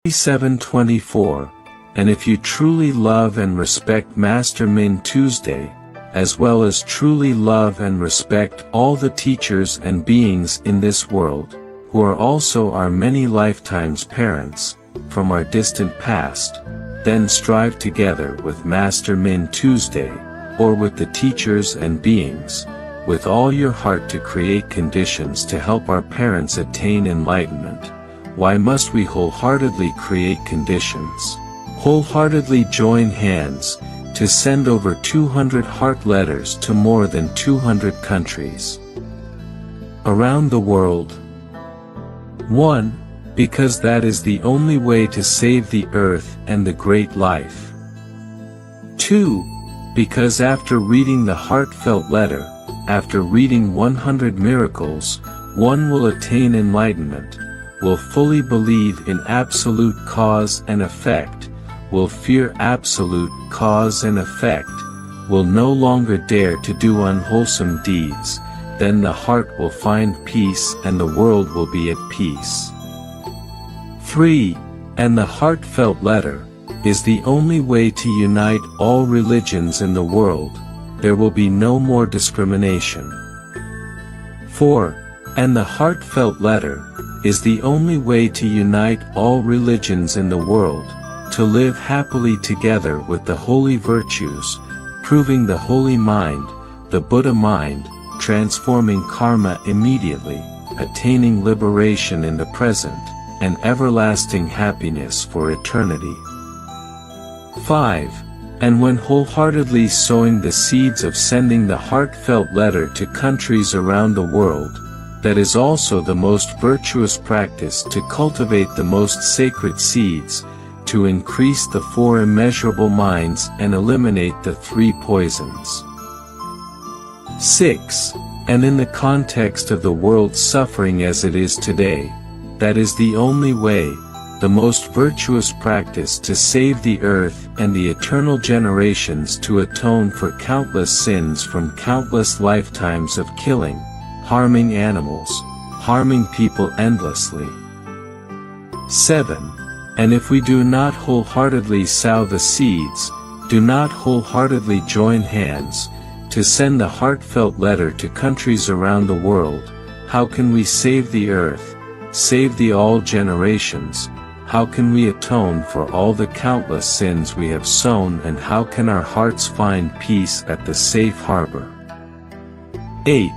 724, and if you truly love and respect Master Min Tuesday, as well as truly love and respect all the teachers and beings in this world, who are also our many lifetimes parents, from our distant past, then strive together with Master Min Tuesday, or with the teachers and beings, with all your heart to create conditions to help our parents attain enlightenment. Why must we wholeheartedly create conditions? Wholeheartedly join hands, to send over 200 heart letters to more than 200 countries around the world. 1. Because that is the only way to save the earth and the great life. 2. Because after reading the heartfelt letter, after reading 100 miracles, one will attain enlightenment, will fully believe in absolute cause and effect, will fear absolute cause and effect, will no longer dare to do unwholesome deeds, then the heart will find peace and the world will be at peace. 3. And the heartfelt letter is the only way to unite all religions in the world. There will be no more discrimination. 4. And the heartfelt letter is the only way to unite all religions in the world, to live happily together with the holy virtues, proving the holy mind, the Buddha mind, transforming karma immediately, attaining liberation in the present, and everlasting happiness for eternity. 5. And when wholeheartedly sowing the seeds of sending the heartfelt letter to countries around the world, that is also the most virtuous practice to cultivate the most sacred seeds, to increase the 4 immeasurable minds and eliminate the 3 poisons. 6. And in the context of the world suffering as it is today, that is the only way, the most virtuous practice to save the earth and the eternal generations, to atone for countless sins from countless lifetimes of killing, harming animals, harming people endlessly. 7. And if we do not wholeheartedly sow the seeds, do not wholeheartedly join hands, to send the heartfelt letter to countries around the world, how can we save the earth, save the all generations? How can we atone for all the countless sins we have sown, and how can our hearts find peace at the safe harbor? 8.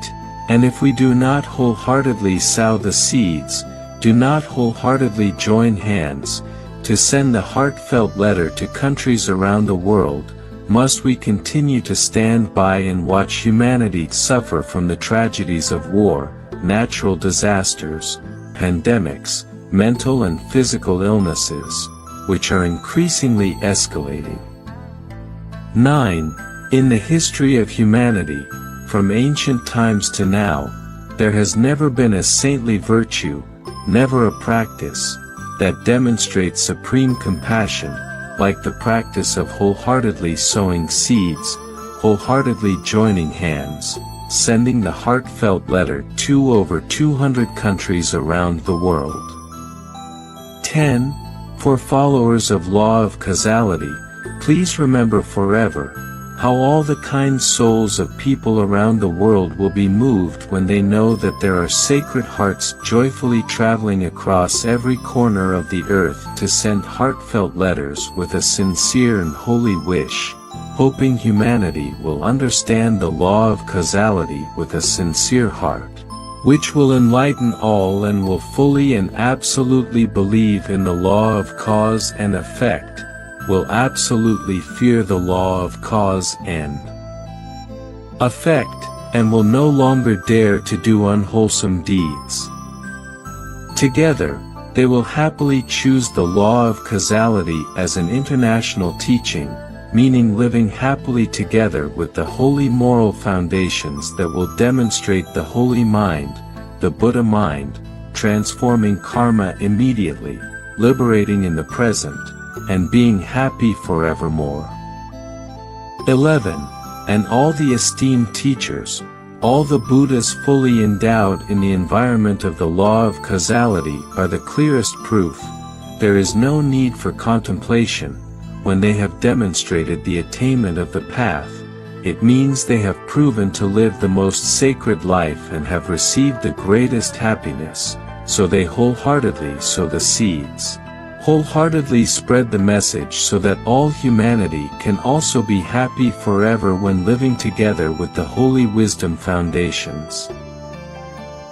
And if we do not wholeheartedly sow the seeds, do not wholeheartedly join hands, to send the heartfelt letter to countries around the world, must we continue to stand by and watch humanity suffer from the tragedies of war, natural disasters, pandemics, mental and physical illnesses, which are increasingly escalating? 9. In the history of humanity, from ancient times to now, there has never been a saintly virtue, never a practice, that demonstrates supreme compassion, like the practice of wholeheartedly sowing seeds, wholeheartedly joining hands, sending the heartfelt letter to over 200 countries around the world. 10. For followers of law of causality, please remember forever, how all the kind souls of people around the world will be moved when they know that there are sacred hearts joyfully traveling across every corner of the earth to send heartfelt letters with a sincere and holy wish, hoping humanity will understand the law of causality with a sincere heart, which will enlighten all and will fully and absolutely believe in the law of cause and effect, will absolutely fear the law of cause and effect, and will no longer dare to do unwholesome deeds. Together, they will happily choose the law of causality as an international teaching, meaning living happily together with the holy moral foundations that will demonstrate the holy mind, the Buddha mind, transforming karma immediately, liberating in the present, and being happy forevermore. 11. And all the esteemed teachers, all the Buddhas fully endowed in the environment of the law of causality, are the clearest proof, there is no need for contemplation. When they have demonstrated the attainment of the path, it means they have proven to live the most sacred life and have received the greatest happiness, so they wholeheartedly sow the seeds. Wholeheartedly spread the message so that all humanity can also be happy forever when living together with the holy wisdom foundations.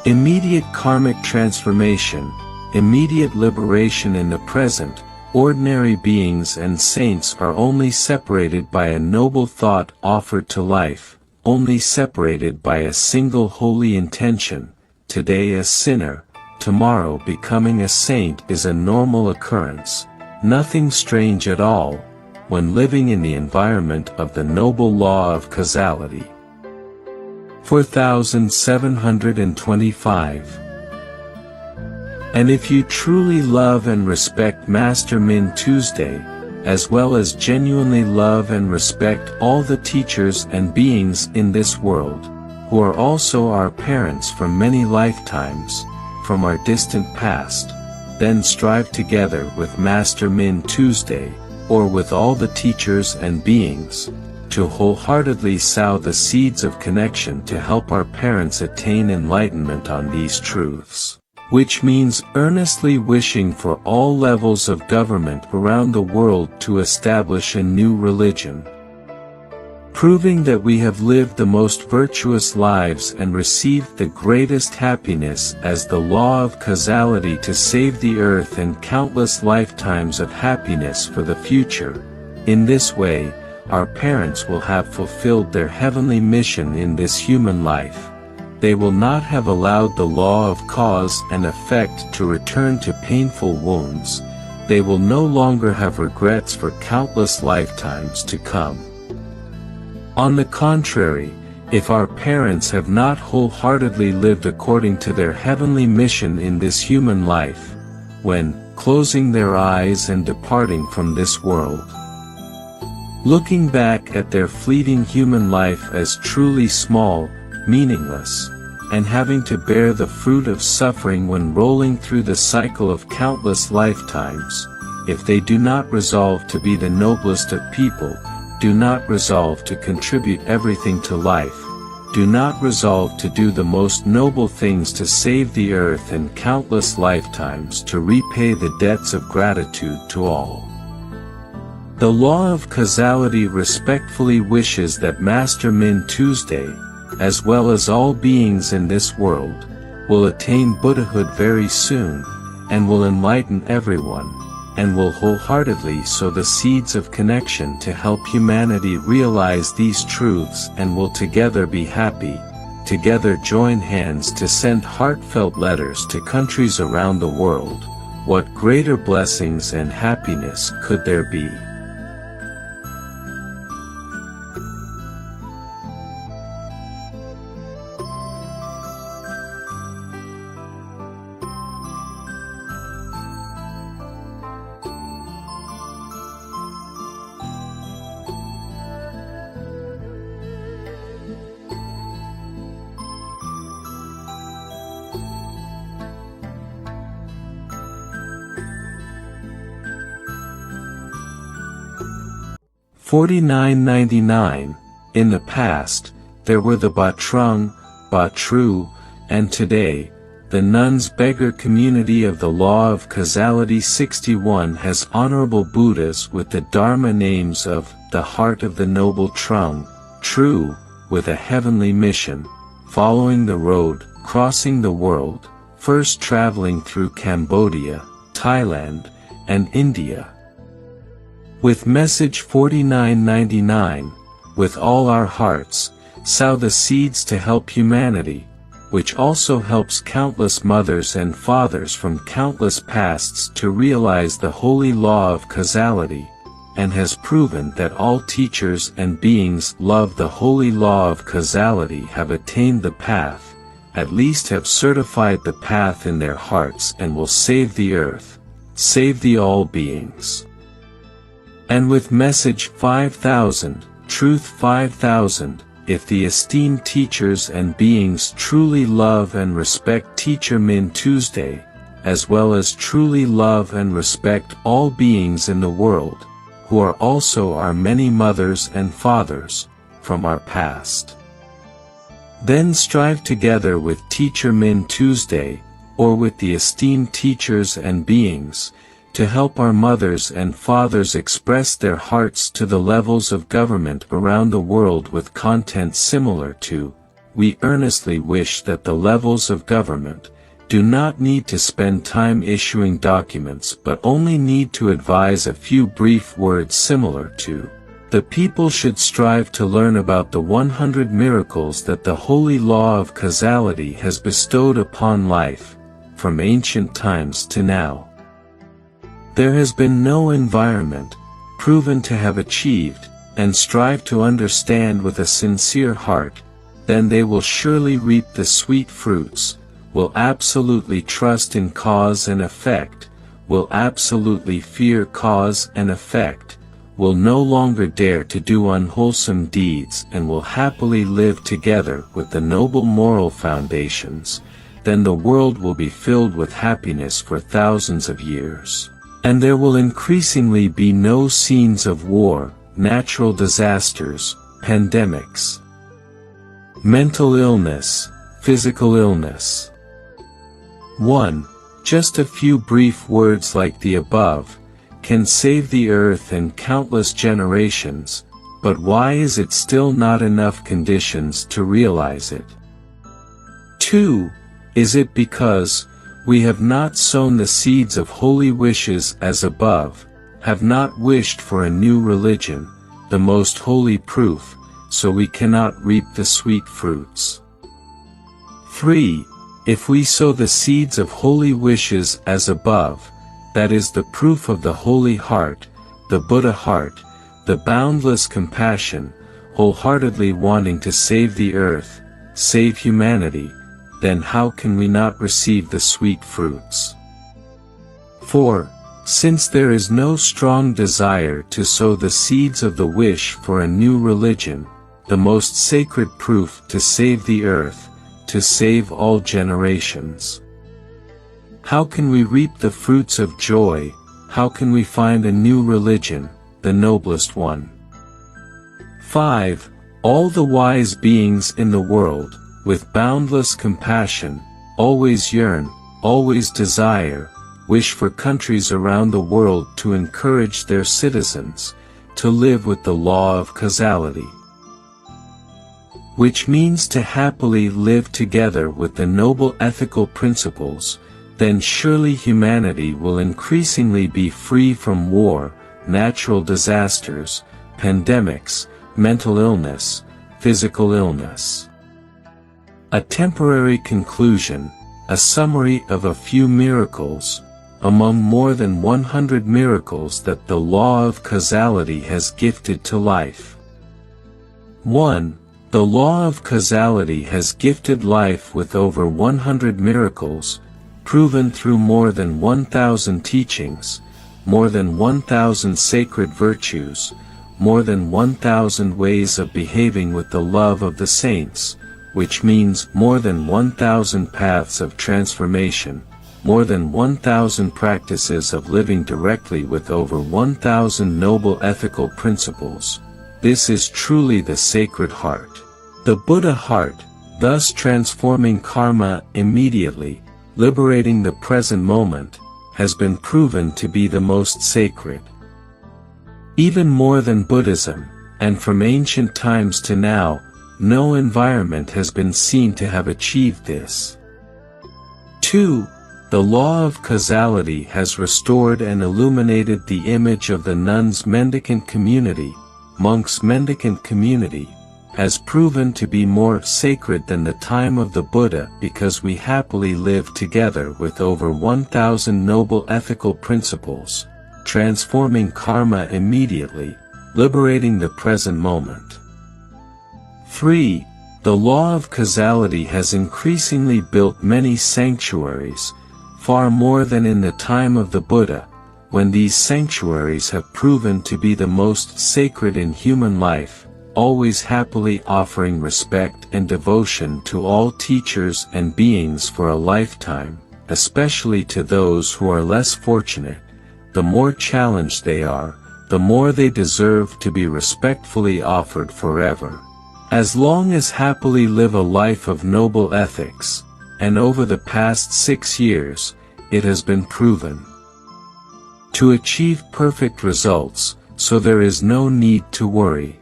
Immediate karmic transformation, immediate liberation in the present. Ordinary beings and saints are only separated by a noble thought offered to life, only separated by a single holy intention. Today a sinner, tomorrow becoming a saint is a normal occurrence, nothing strange at all, when living in the environment of the noble law of causality. 4725. And if you truly love and respect Master Min Tuesday, as well as genuinely love and respect all the teachers and beings in this world, who are also our parents from many lifetimes, from our distant past, then strive together with Master Min Tuesday, or with all the teachers and beings, to wholeheartedly sow the seeds of connection to help our parents attain enlightenment on these truths. Which means earnestly wishing for all levels of government around the world to establish a new religion. Proving that we have lived the most virtuous lives and received the greatest happiness as the law of causality to save the earth and countless lifetimes of happiness for the future. In this way, our parents will have fulfilled their heavenly mission in this human life. They will not have allowed the law of cause and effect to return to painful wounds. They will no longer have regrets for countless lifetimes to come. On the contrary, if our parents have not wholeheartedly lived according to their heavenly mission in this human life, when closing their eyes and departing from this world, looking back at their fleeting human life as truly small, meaningless, and having to bear the fruit of suffering when rolling through the cycle of countless lifetimes, if they do not resolve to be the noblest of people, do not resolve to contribute everything to life, do not resolve to do the most noble things to save the earth and countless lifetimes to repay the debts of gratitude to all. The law of causality respectfully wishes that Master Min Tuesday, as well as all beings in this world, will attain Buddhahood very soon, and will enlighten everyone, and will wholeheartedly sow the seeds of connection to help humanity realize these truths and will together be happy, together join hands to send heartfelt letters to countries around the world. What greater blessings and happiness could there be? $49.99. In the past, there were the Batrung, Batru, and today, the nuns beggar community of the law of causality. 61 has honorable Buddhas with the Dharma names of the heart of the noble Trung, true, with a heavenly mission, following the road, crossing the world, first traveling through Cambodia, Thailand, and India. With message 49.99, with all our hearts, sow the seeds to help humanity, which also helps countless mothers and fathers from countless pasts to realize the holy law of causality, and has proven that all teachers and beings love the holy law of causality have attained the path, at least have certified the path in their hearts and will save the earth, save the all beings. And with message 5000, truth 5000, if the esteemed teachers and beings truly love and respect Teacher Min Tuesday, as well as truly love and respect all beings in the world, who are also our many mothers and fathers, from our past. Then strive together with Teacher Min Tuesday, or with the esteemed teachers and beings, to help our mothers and fathers express their hearts to the levels of government around the world with content similar to. We earnestly wish that the levels of government do not need to spend time issuing documents but only need to advise a few brief words similar to. The people should strive to learn about the 100 miracles that the holy law of causality has bestowed upon life, from ancient times to now. There has been no environment, proven to have achieved, and strive to understand with a sincere heart, then they will surely reap the sweet fruits, will absolutely trust in cause and effect, will absolutely fear cause and effect, will no longer dare to do unwholesome deeds and will happily live together with the noble moral foundations, then the world will be filled with happiness for thousands of years. And there will increasingly be no scenes of war, natural disasters, pandemics, mental illness, physical illness. 1. Just a few brief words like the above can save the earth and countless generations, but why is it still not enough conditions to realize it? 2. Is it because we have not sown the seeds of holy wishes as above, have not wished for a new religion, the most holy proof, so we cannot reap the sweet fruits? 3. If we sow the seeds of holy wishes as above, that is the proof of the holy heart, the Buddha heart, the boundless compassion, wholeheartedly wanting to save the earth, save humanity, then how can we not receive the sweet fruits? 4. Since there is no strong desire to sow the seeds of the wish for a new religion, the most sacred proof to save the earth, to save all generations, how can we reap the fruits of joy, how can we find a new religion, the noblest one? 5. All the wise beings in the world, with boundless compassion, always yearn, always desire, wish for countries around the world to encourage their citizens to live with the law of causality, which means to happily live together with the noble ethical principles. Then surely humanity will increasingly be free from war, natural disasters, pandemics, mental illness, physical illness. A temporary conclusion, a summary of a few miracles, among more than 100 miracles that the law of causality has gifted to life. 1. The law of causality has gifted life with over 100 miracles, proven through more than 1,000 teachings, more than 1,000 sacred virtues, more than 1,000 ways of behaving with the love of the saints, which means more than 1,000 paths of transformation, more than 1,000 practices of living directly with over 1,000 noble ethical principles. This is truly the sacred heart. The Buddha heart, thus transforming karma immediately, liberating the present moment, has been proven to be the most sacred. Even more than Buddhism, and from ancient times to now, no environment has been seen to have achieved this. 2. The law of causality has restored and illuminated the image of the nuns' mendicant community, monks' mendicant community, has proven to be more sacred than the time of the Buddha because we happily live together with over 1,000 noble ethical principles, transforming karma immediately, liberating the present moment. 3. The law of causality has increasingly built many sanctuaries, far more than in the time of the Buddha, when these sanctuaries have proven to be the most sacred in human life, always happily offering respect and devotion to all teachers and beings for a lifetime, especially to those who are less fortunate, the more challenged they are, the more they deserve to be respectfully offered forever. As long as happily live a life of noble ethics, and over the past 6 years, it has been proven to achieve perfect results, so there is no need to worry.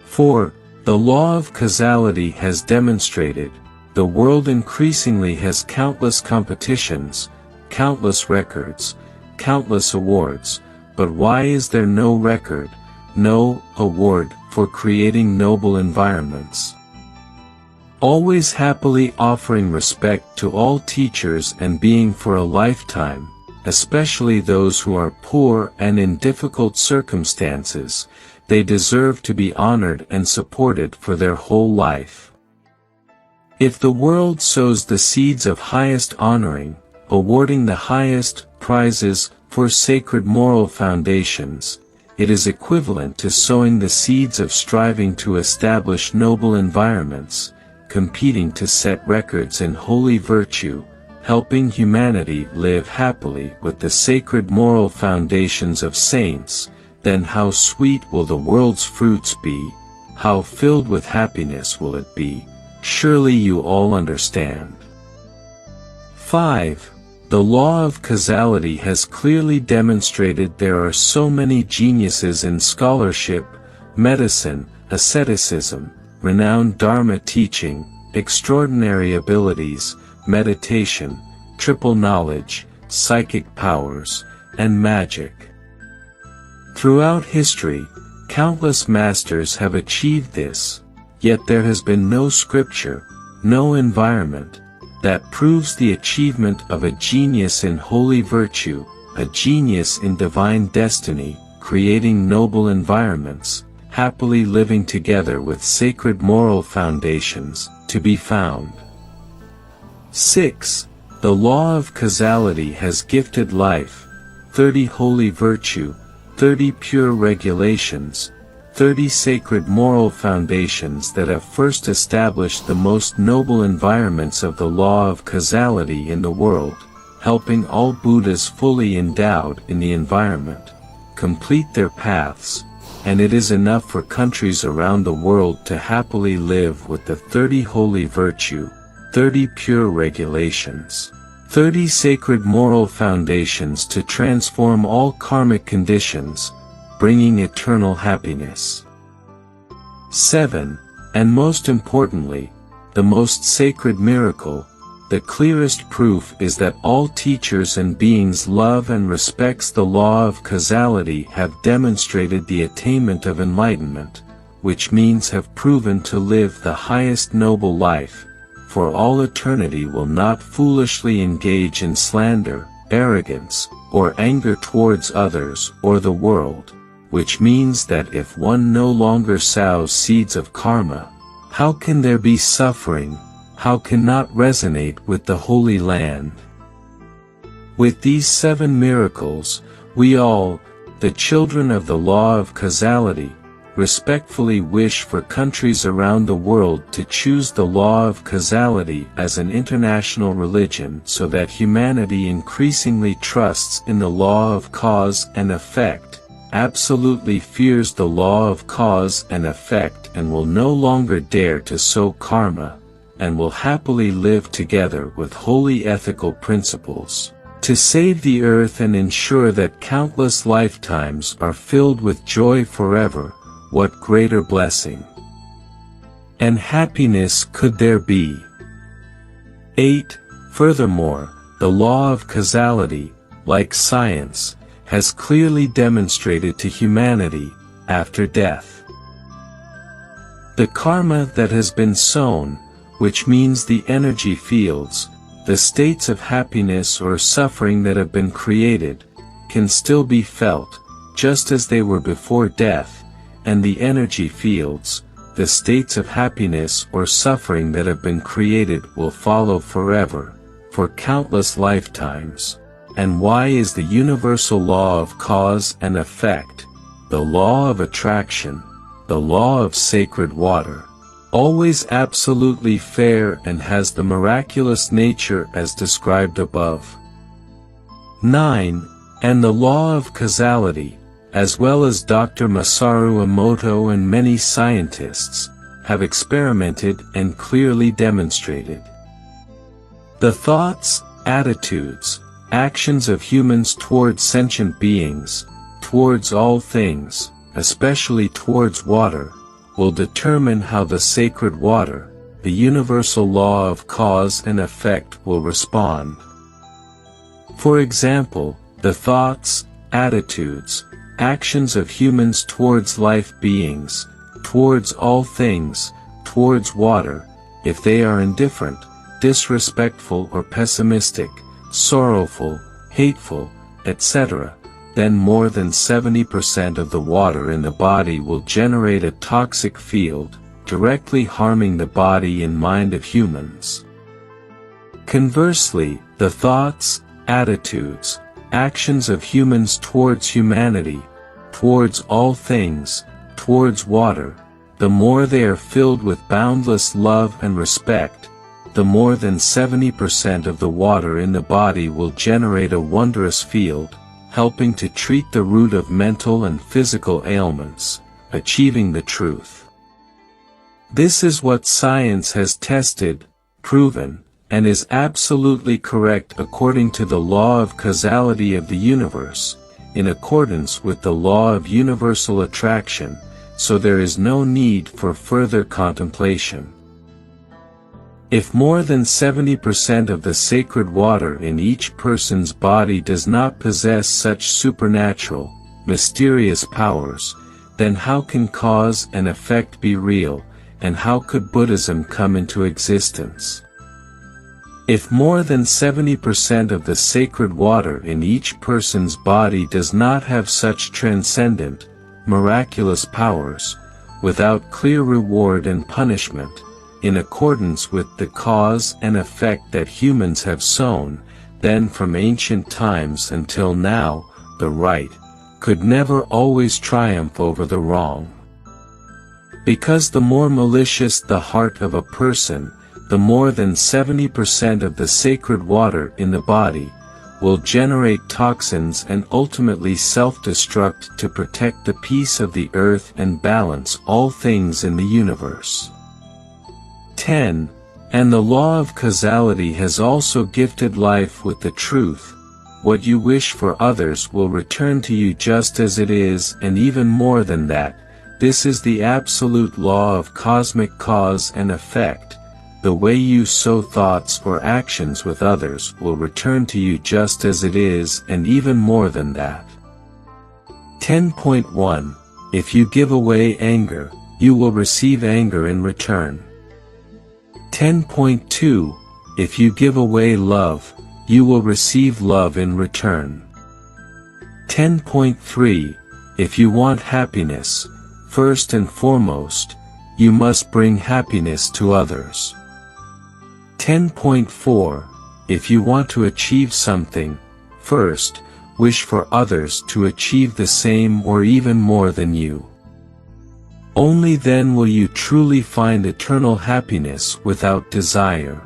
4. The law of causality has demonstrated, the world increasingly has countless competitions, countless records, countless awards, but why is there no record, no award, for creating noble environments? Always happily offering respect to all teachers and being for a lifetime, especially those who are poor and in difficult circumstances, they deserve to be honored and supported for their whole life. If the world sows the seeds of highest honoring, awarding the highest prizes for sacred moral foundations, it is equivalent to sowing the seeds of striving to establish noble environments, competing to set records in holy virtue, helping humanity live happily with the sacred moral foundations of saints. Then how sweet will the world's fruits be, how filled with happiness will it be, surely you all understand. 5. The law of causality has clearly demonstrated there are so many geniuses in scholarship, medicine, asceticism, renowned Dharma teaching, extraordinary abilities, meditation, triple knowledge, psychic powers, and magic. Throughout history, countless masters have achieved this, yet there has been no scripture, no environment, that proves the achievement of a genius in holy virtue, a genius in divine destiny, creating noble environments, happily living together with sacred moral foundations, to be found. 6. The law of causality has gifted life, 30 holy virtue, 30 pure regulations, 30 sacred moral foundations that have first established the most noble environments of the law of causality in the world, helping all Buddhas fully endowed in the environment, complete their paths, and it is enough for countries around the world to happily live with the 30 holy virtue, 30 pure regulations, 30 sacred moral foundations to transform all karmic conditions, bringing eternal happiness. 7. And most importantly, the most sacred miracle, the clearest proof is that all teachers and beings love and respects the law of causality have demonstrated the attainment of enlightenment, which means have proven to live the highest noble life, for all eternity will not foolishly engage in slander, arrogance, or anger towards others or the world, which means that if one no longer sows seeds of karma, how can there be suffering, how cannot resonate with the Holy Land? With these 7 miracles, we all, the children of the law of causality, respectfully wish for countries around the world to choose the law of causality as an international religion so that humanity increasingly trusts in the law of cause and effect, absolutely fears the law of cause and effect and will no longer dare to sow karma, and will happily live together with holy ethical principles, to save the earth and ensure that countless lifetimes are filled with joy forever. What greater blessing and happiness could there be? 8. Furthermore, the law of causality, like science, has clearly demonstrated to humanity, after death, the karma that has been sown, which means the energy fields, the states of happiness or suffering that have been created, can still be felt, just as they were before death, and the energy fields, the states of happiness or suffering that have been created will follow forever, for countless lifetimes. And why is the universal law of cause and effect, the law of attraction, the law of sacred water, always absolutely fair and has the miraculous nature as described above. 9. And the law of causality, as well as Dr. Masaru Emoto and many scientists, have experimented and clearly demonstrated. The thoughts, attitudes, actions of humans towards sentient beings, towards all things, especially towards water, will determine how the sacred water, the universal law of cause and effect, will respond. For example, the thoughts, attitudes, actions of humans towards life beings, towards all things, towards water, if they are indifferent, disrespectful or pessimistic, sorrowful, hateful, etc., then more than 70% of the water in the body will generate a toxic field, directly harming the body and mind of humans. Conversely, the thoughts, attitudes, actions of humans towards humanity, towards all things, towards water, the more they are filled with boundless love and respect, the more than 70% of the water in the body will generate a wondrous field, helping to treat the root of mental and physical ailments, achieving the truth. This is what science has tested, proven, and is absolutely correct according to the law of causality of the universe, in accordance with the law of universal attraction, so there is no need for further contemplation. If more than 70% of the sacred water in each person's body does not possess such supernatural, mysterious powers, then how can cause and effect be real, and how could Buddhism come into existence? If more than 70% of the sacred water in each person's body does not have such transcendent, miraculous powers, without clear reward and punishment, in accordance with the cause and effect that humans have sown, then from ancient times until now, the right could never always triumph over the wrong. Because the more malicious the heart of a person, the more than 70% of the sacred water in the body will generate toxins and ultimately self-destruct to protect the peace of the earth and balance all things in the universe. 10. And the law of causality has also gifted life with the truth. What you wish for others will return to you just as it is, and even more than that. This is the absolute law of cosmic cause and effect. The way you sow thoughts or actions with others will return to you just as it is, and even more than that. 10.1. If you give away anger, you will receive anger in return. 10.2. If you give away love, you will receive love in return. 10.3. If you want happiness, first and foremost, you must bring happiness to others. 10.4. If you want to achieve something, first, wish for others to achieve the same or even more than you. Only then will you truly find eternal happiness without desire.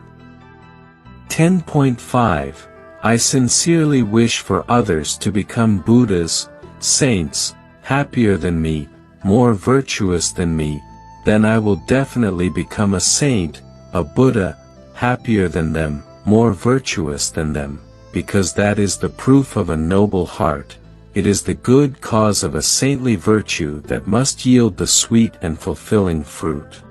10.5. I sincerely wish for others to become Buddhas, saints, happier than me, more virtuous than me, then I will definitely become a saint, a Buddha, happier than them, more virtuous than them, because that is the proof of a noble heart. It is the good cause of a saintly virtue that must yield the sweet and fulfilling fruit.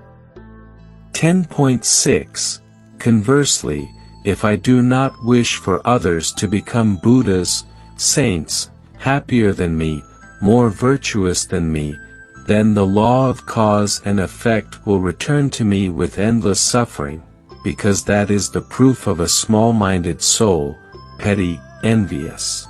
10.6. Conversely, if I do not wish for others to become Buddhas, saints, happier than me, more virtuous than me, then the law of cause and effect will return to me with endless suffering, because that is the proof of a small-minded soul, petty, envious.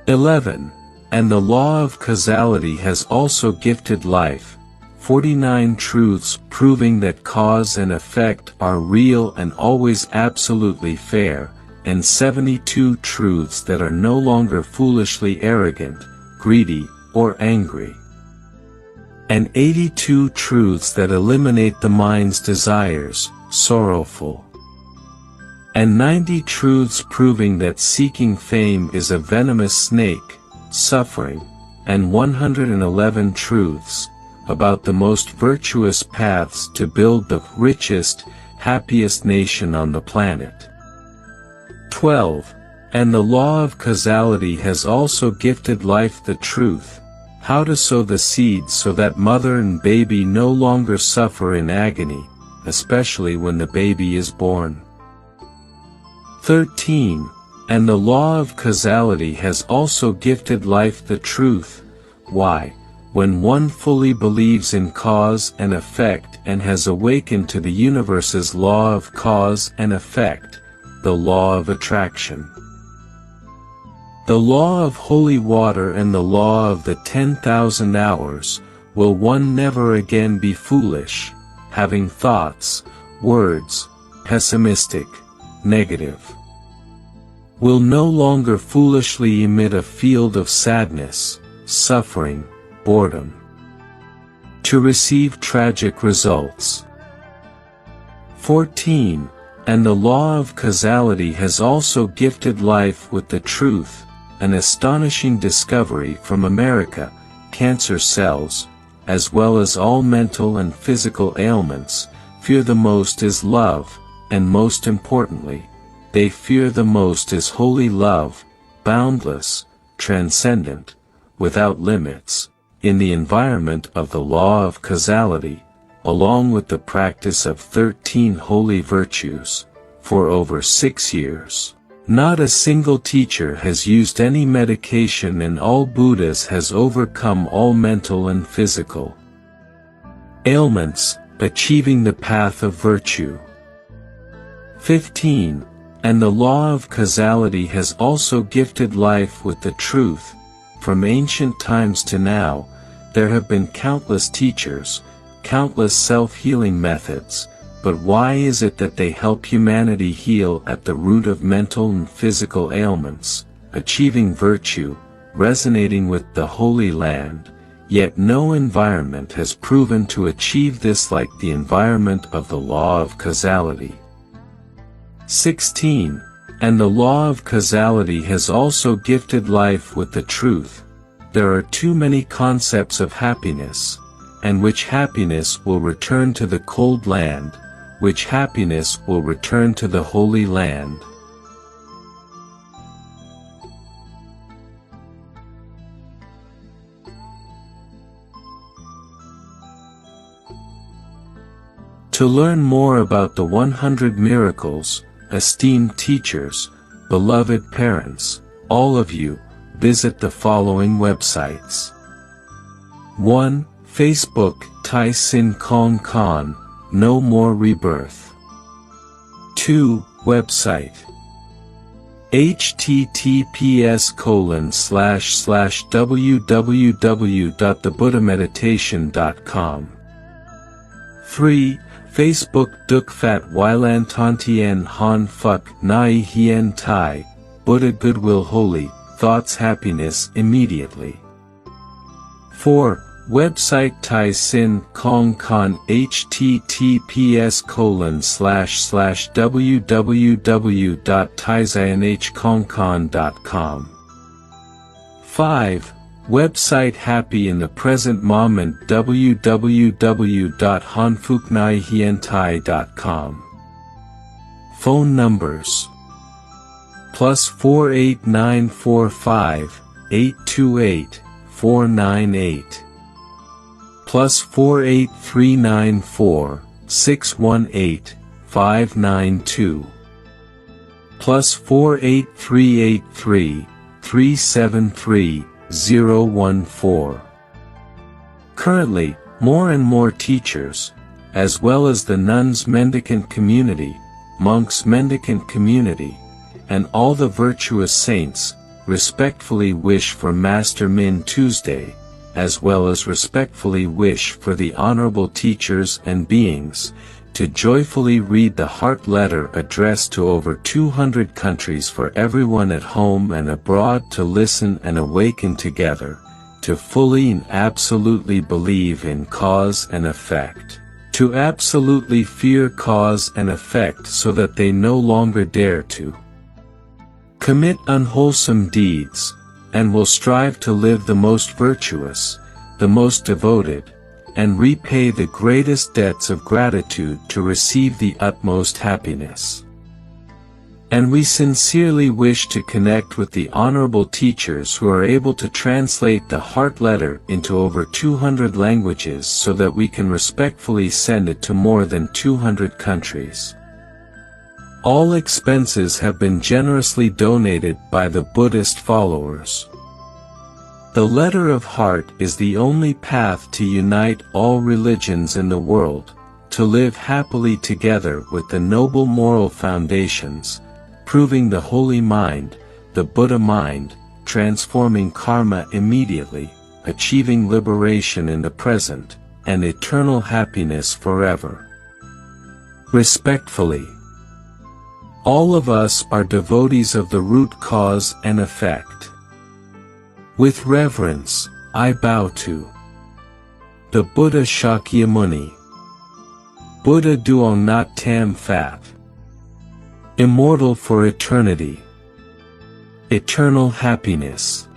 11. And the law of causality has also gifted life, 49 truths proving that cause and effect are real and always absolutely fair, and 72 truths that are no longer foolishly arrogant, greedy, or angry. and 82 truths that eliminate the mind's desires, sorrowful, and 90 truths proving that seeking fame is a venomous snake, suffering, and 111 truths about the most virtuous paths to build the richest, happiest nation on the planet. 12. And the law of causality has also gifted life the truth, how to sow the seeds so that mother and baby no longer suffer in agony, especially when the baby is born. 13. And the law of causality has also gifted life the truth, why, when one fully believes in cause and effect and has awakened to the universe's law of cause and effect, the law of attraction, the law of holy water and the law of the 10,000 hours, will one never again be foolish, having thoughts, words, pessimistic, negative, will no longer foolishly emit a field of sadness, suffering, boredom, to receive tragic results. 14. And the law of causality has also gifted life with the truth, an astonishing discovery from America, cancer cells, as well as all mental and physical ailments, fear the most is love, and most importantly, they fear the most is holy love, boundless, transcendent, without limits, in the environment of the law of causality, along with the practice of 13 holy virtues, for over 6 years. Not a single teacher has used any medication and all Buddhas has overcome all mental and physical ailments, achieving the path of virtue. 15. And the law of causality has also gifted life with the truth. From ancient times to now, there have been countless teachers, countless self-healing methods, but why is it that they help humanity heal at the root of mental and physical ailments, achieving virtue, resonating with the Holy Land, yet no environment has proven to achieve this like the environment of the law of causality. 16. And the law of causality has also gifted life with the truth. There are too many concepts of happiness, and which happiness will return to the cold land, which happiness will return to the Holy Land. To learn more about the 100 miracles, esteemed teachers, beloved parents, all of you, visit the following websites. 1. Facebook, Tai Sin Kong Khan, No More Rebirth. 2. Website. https://www.thebuddhameditation.com. 3. Facebook Duk Fat Weilan Tantien Han Phuk Nai Hien Tai, Buddha Goodwill Holy, Thoughts Happiness Immediately. 4. Website Tai Sin Kong Khan https://www.taizianhkongkhan.com. 5. Website Happy in the Present Moment www.hanfuknaihientai.com. Phone numbers +48945 828 498 +48394 618 592 +48383 373 014. Currently, more and more teachers, as well as the nuns mendicant community, monks mendicant community, and all the virtuous saints, respectfully wish for Master Min Tuesday, as well as respectfully wish for the honorable teachers and beings, to joyfully read the heart letter addressed to over 200 countries for everyone at home and abroad to listen and awaken together, to fully and absolutely believe in cause and effect, to absolutely fear cause and effect so that they no longer dare to commit unwholesome deeds, and will strive to live the most virtuous, the most devoted, and repay the greatest debts of gratitude to receive the utmost happiness. And we sincerely wish to connect with the honorable teachers who are able to translate the Heart Letter into over 200 languages so that we can respectfully send it to more than 200 countries. All expenses have been generously donated by the Buddhist followers. The Letter of Heart is the only path to unite all religions in the world, to live happily together with the noble moral foundations, proving the holy mind, the Buddha mind, transforming karma immediately, achieving liberation in the present, and eternal happiness forever. Respectfully, all of us are devotees of the root cause and effect. With reverence, I bow to the Buddha Shakyamuni, Buddha Duong Nat Tam Phat, immortal for eternity, eternal happiness.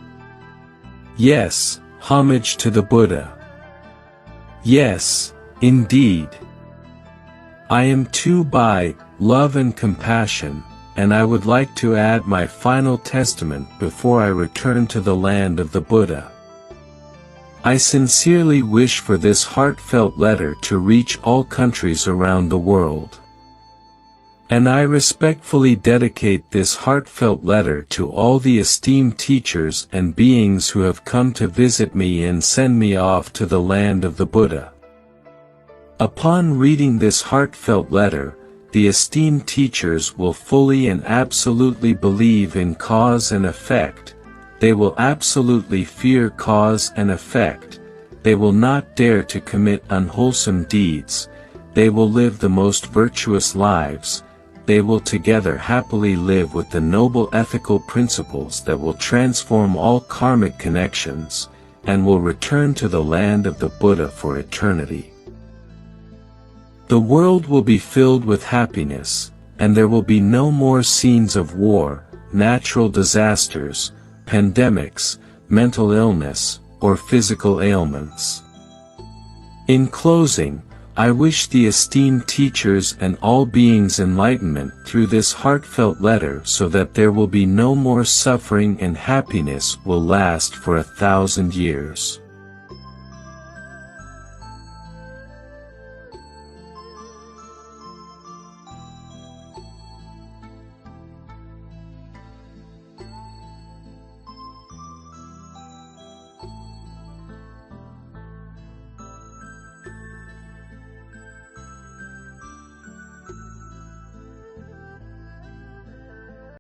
Yes, homage to the Buddha. Yes, indeed. I am too by love and compassion, and I would like to add my final testament before I return to the land of the Buddha. I sincerely wish for this heartfelt letter to reach all countries around the world. And I respectfully dedicate this heartfelt letter to all the esteemed teachers and beings who have come to visit me and send me off to the land of the Buddha. Upon reading this heartfelt letter, the esteemed teachers will fully and absolutely believe in cause and effect, they will absolutely fear cause and effect, they will not dare to commit unwholesome deeds, they will live the most virtuous lives, they will together happily live with the noble ethical principles that will transform all karmic connections, and will return to the land of the Buddha for eternity. The world will be filled with happiness, and there will be no more scenes of war, natural disasters, pandemics, mental illness, or physical ailments. In closing, I wish the esteemed teachers and all beings enlightenment through this heartfelt letter so that there will be no more suffering and happiness will last for 1,000 years.